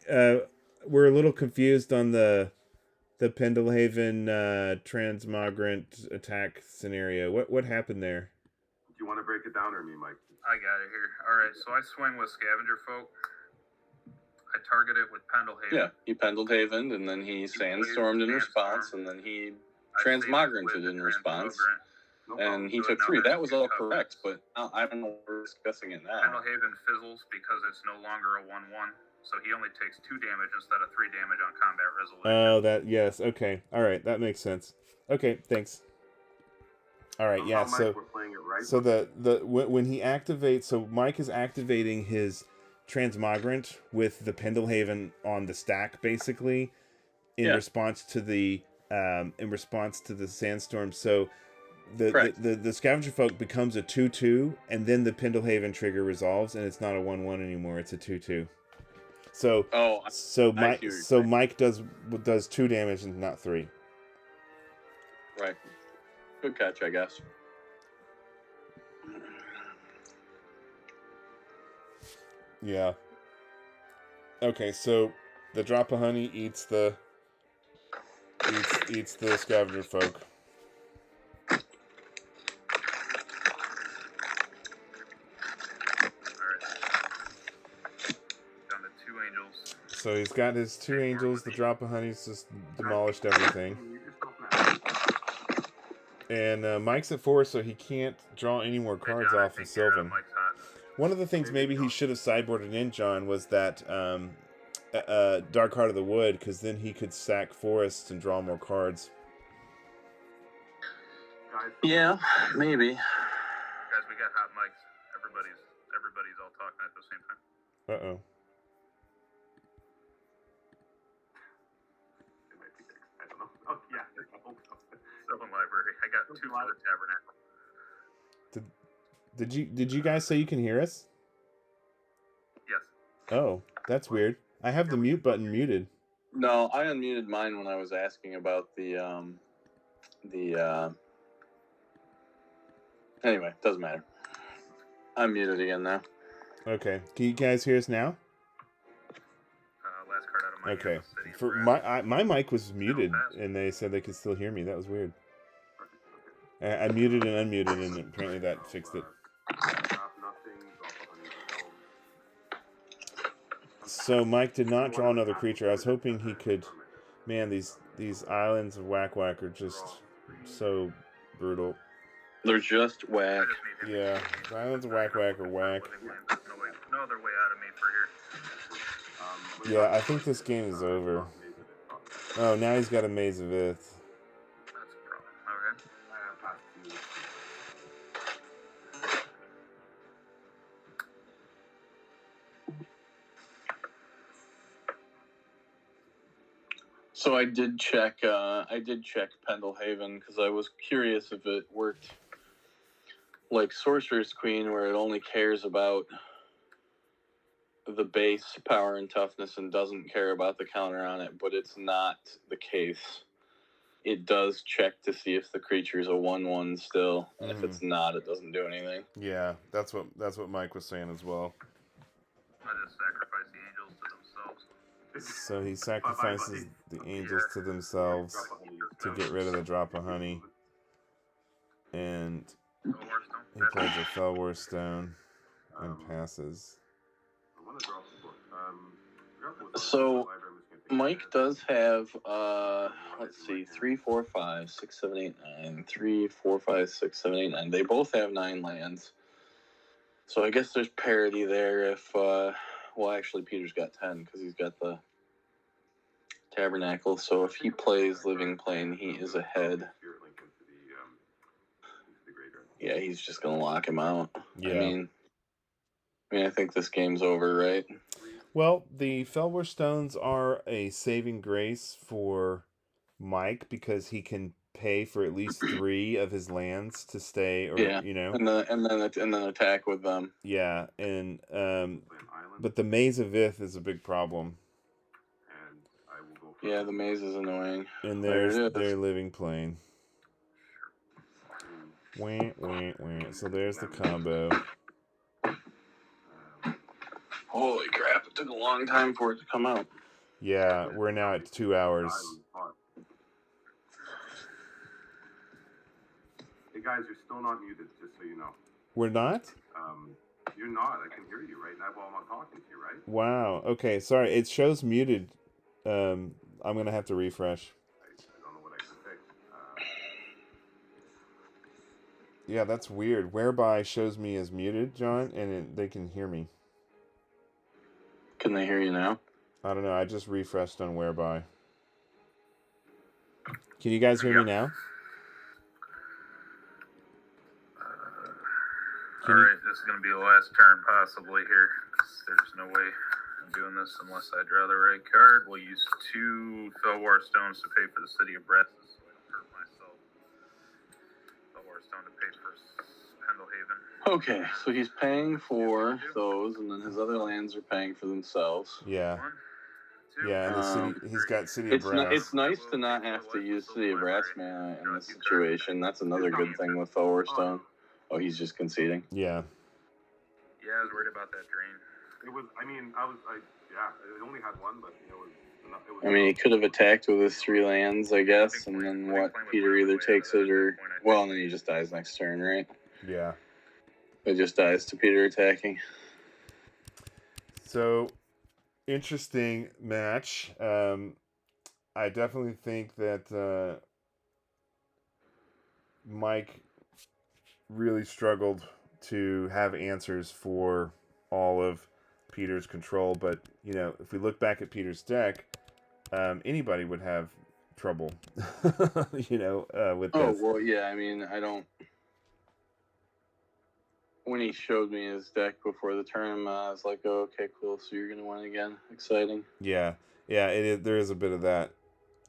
We're a little confused on the Pendlehaven transmogrant attack scenario. What happened there? Do you want to break it down or me, Mike? I got it here. All right, so I swing with Scavenger Folk. I target it with Pendlehaven. Yeah, he Pendlehavened, and then he Sandstormed in response, and then he Transmogranted in response, and he took 3. That was all correct, but I don't know why we're discussing it now. Pendlehaven fizzles because it's no longer a 1/1, so he only takes 2 damage instead of 3 damage on combat resolution. Oh, yes, okay, all right, that makes sense. Okay, thanks. All right, yeah. So when he activates, so Mike is activating his Transmogrant with the Pendlehaven on the stack, basically, in response to the Sandstorm. So the Scavenger Folk becomes a 2/2, and then the Pendlehaven trigger resolves, and it's not a 1/1 anymore. It's a 2/2. So Mike does 2 damage and not 3. Right. Good catch, I guess. Yeah. Okay, so the drop of honey eats the Scavenger Folk. So he's got his 2 angels. The drop of honey's just demolished everything. And Mike's at 4, so he can't draw any more cards off of Sylvan. One of the things maybe he should have sideboarded in, John, was that Dark Heart of the Wood, because then he could sack forests and draw more cards. Yeah, maybe. Guys, we got hot mics. Everybody's all talking at the same time. Uh-oh. Oh, yeah, I hope so. Sylvan Library. I got 2 for the Tabernacle. Did you guys say you can hear us? Yes. Oh, that's weird. I have the mute button muted. No, I unmuted mine when I was asking about the anyway, doesn't matter. I'm muted again now. Okay. Can you guys hear us now? Last card out of my okay. City For my mic was muted, and they said they could still hear me. That was weird. I muted and unmuted, and apparently that fixed it. So Mike did not draw another creature. I was hoping he could. Man, these islands of Whack Whack are just so brutal. They're just whack. Yeah, the islands of Whack Whack are whack. No other way out of me for here. Yeah, I think this game is over. Oh, now he's got a Maze of Ith. That's a problem. Okay. So I did check Pendlehaven because I was curious if it worked like Sorcerer's Queen, where it only cares about the base power and toughness and doesn't care about the counter on it, but it's not the case. It does check to see if the creature's a 1/1 still. And if it's not, it doesn't do anything. Yeah, that's what Mike was saying as well. I just sacrifice the angels to themselves. So he sacrifices the angels to themselves to get rid of the drop of honey. And he plays a Fellwar Stone and passes. So Mike does have, let's see, 3, 4, 5, 6, 7, 8, 9. 3, 4, 5, 6, 7, 8, 9. They both have 9 lands. So I guess there's parity there if, well, actually, Peter's got 10 because he's got the Tabernacle, so if he plays Living Plane, he is ahead. Spirit Link into the graveyard. Yeah, he's just gonna lock him out. Yeah. I mean, I think this game's over, right? Well, the Felwar Stones are a saving grace for Mike because he can pay for at least 3 of his lands to stay, or Yeah. you know, And then attack with them. yeah, and Play an island, but the Maze of Ith is a big problem, and I will go for Yeah, the maze is annoying. and There it there's is. their Living Plane. Wah, wah, wah. So there's the combo. Holy crap! It took a long time for it to come out. Yeah, we're now at 2 hours. island spot. Hey guys, you're still not muted, just so you know. We're not? You're not. I can hear you right now while I'm talking to you, right? Wow. Okay, sorry. It shows muted. I'm gonna have to refresh. I don't know what I can fix. Yeah, that's weird. Whereby shows me as muted, John, and they can hear me. Can they hear you now? I don't know. I just refreshed on Whereby. Can you guys hear me now? Alright, this is going to be the last turn possibly here. 'Cause there's no way I'm doing this unless I draw the right card. We'll use 2 Felwar Stones to pay for the City of Bresses, so I don't hurt myself. Felwar Stone to pay for Pendelhaven. Okay, so he's paying for those, and then his other lands are paying for themselves. Yeah. 1, 2, Yeah, and the city. He's got City of It's Brass. it's nice to not have to use City of Brass mana in this situation. That's another good thing with Forward Stone. Oh, he's just conceding. Yeah. Yeah, I was worried about that drain. It was. I only had one, but it was enough. It was. I mean, he could have attacked with his 3 lands, I guess, and then Peter either takes it or... Well, and then he just dies next turn, right? Yeah. It just dies to Peter attacking. So, interesting match. I definitely think that Mike really struggled to have answers for all of Peter's control. But, you know, if we look back at Peter's deck, anybody would have trouble, with this. Oh, well, yeah, I mean, I don't... When he showed me his deck before the tournament, I was like, oh, okay, cool, so you're going to win again. Exciting. Yeah, it is, there is a bit of that.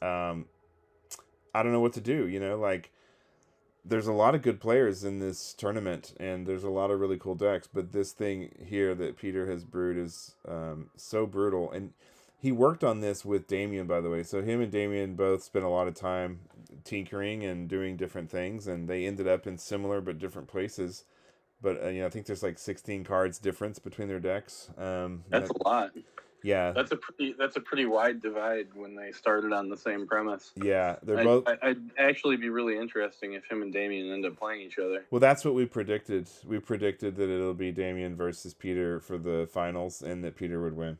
I don't know what to do, there's a lot of good players in this tournament, and there's a lot of really cool decks, but this thing here that Peter has brewed is so brutal, and he worked on this with Damien, by the way, so him and Damien both spent a lot of time tinkering and doing different things, and they ended up in similar but different places, but I think there's like 16 cards difference between their decks. That's a lot. Yeah, that's a pretty wide divide when they started on the same premise. Yeah, they're both. I'd actually be really interesting if him and Damien end up playing each other. Well, that's what we predicted. We predicted that it'll be Damien versus Peter for the finals, and that Peter would win.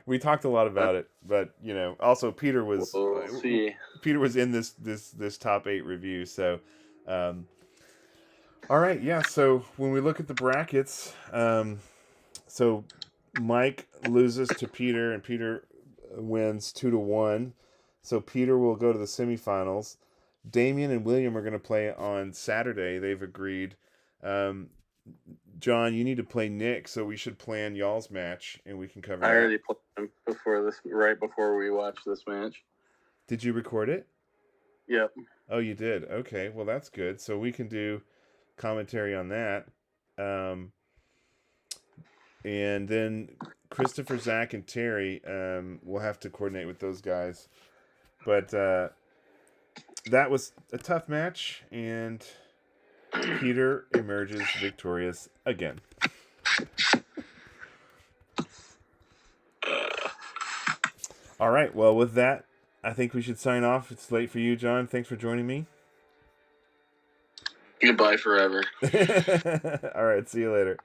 We talked a lot about it, but also Peter was. We'll see. Peter was in this top 8 review, so. All right, yeah. So when we look at the brackets, so Mike loses to Peter, and Peter wins 2-1. So Peter will go to the semifinals. Damien and William are going to play on Saturday. They've agreed. John, you need to play Nick, so we should plan y'all's match, and we can cover that. I already played him right before we watched this match. Did you record it? Yep. Oh, you did? Okay, well, that's good. So we can do commentary on that. And then Christopher, Zach, and Terry, we'll have to coordinate with those guys. But that was a tough match, and Peter emerges victorious again. All right, well, with that, I think we should sign off. It's late for you, John. Thanks for joining me. Goodbye forever. All right, see you later.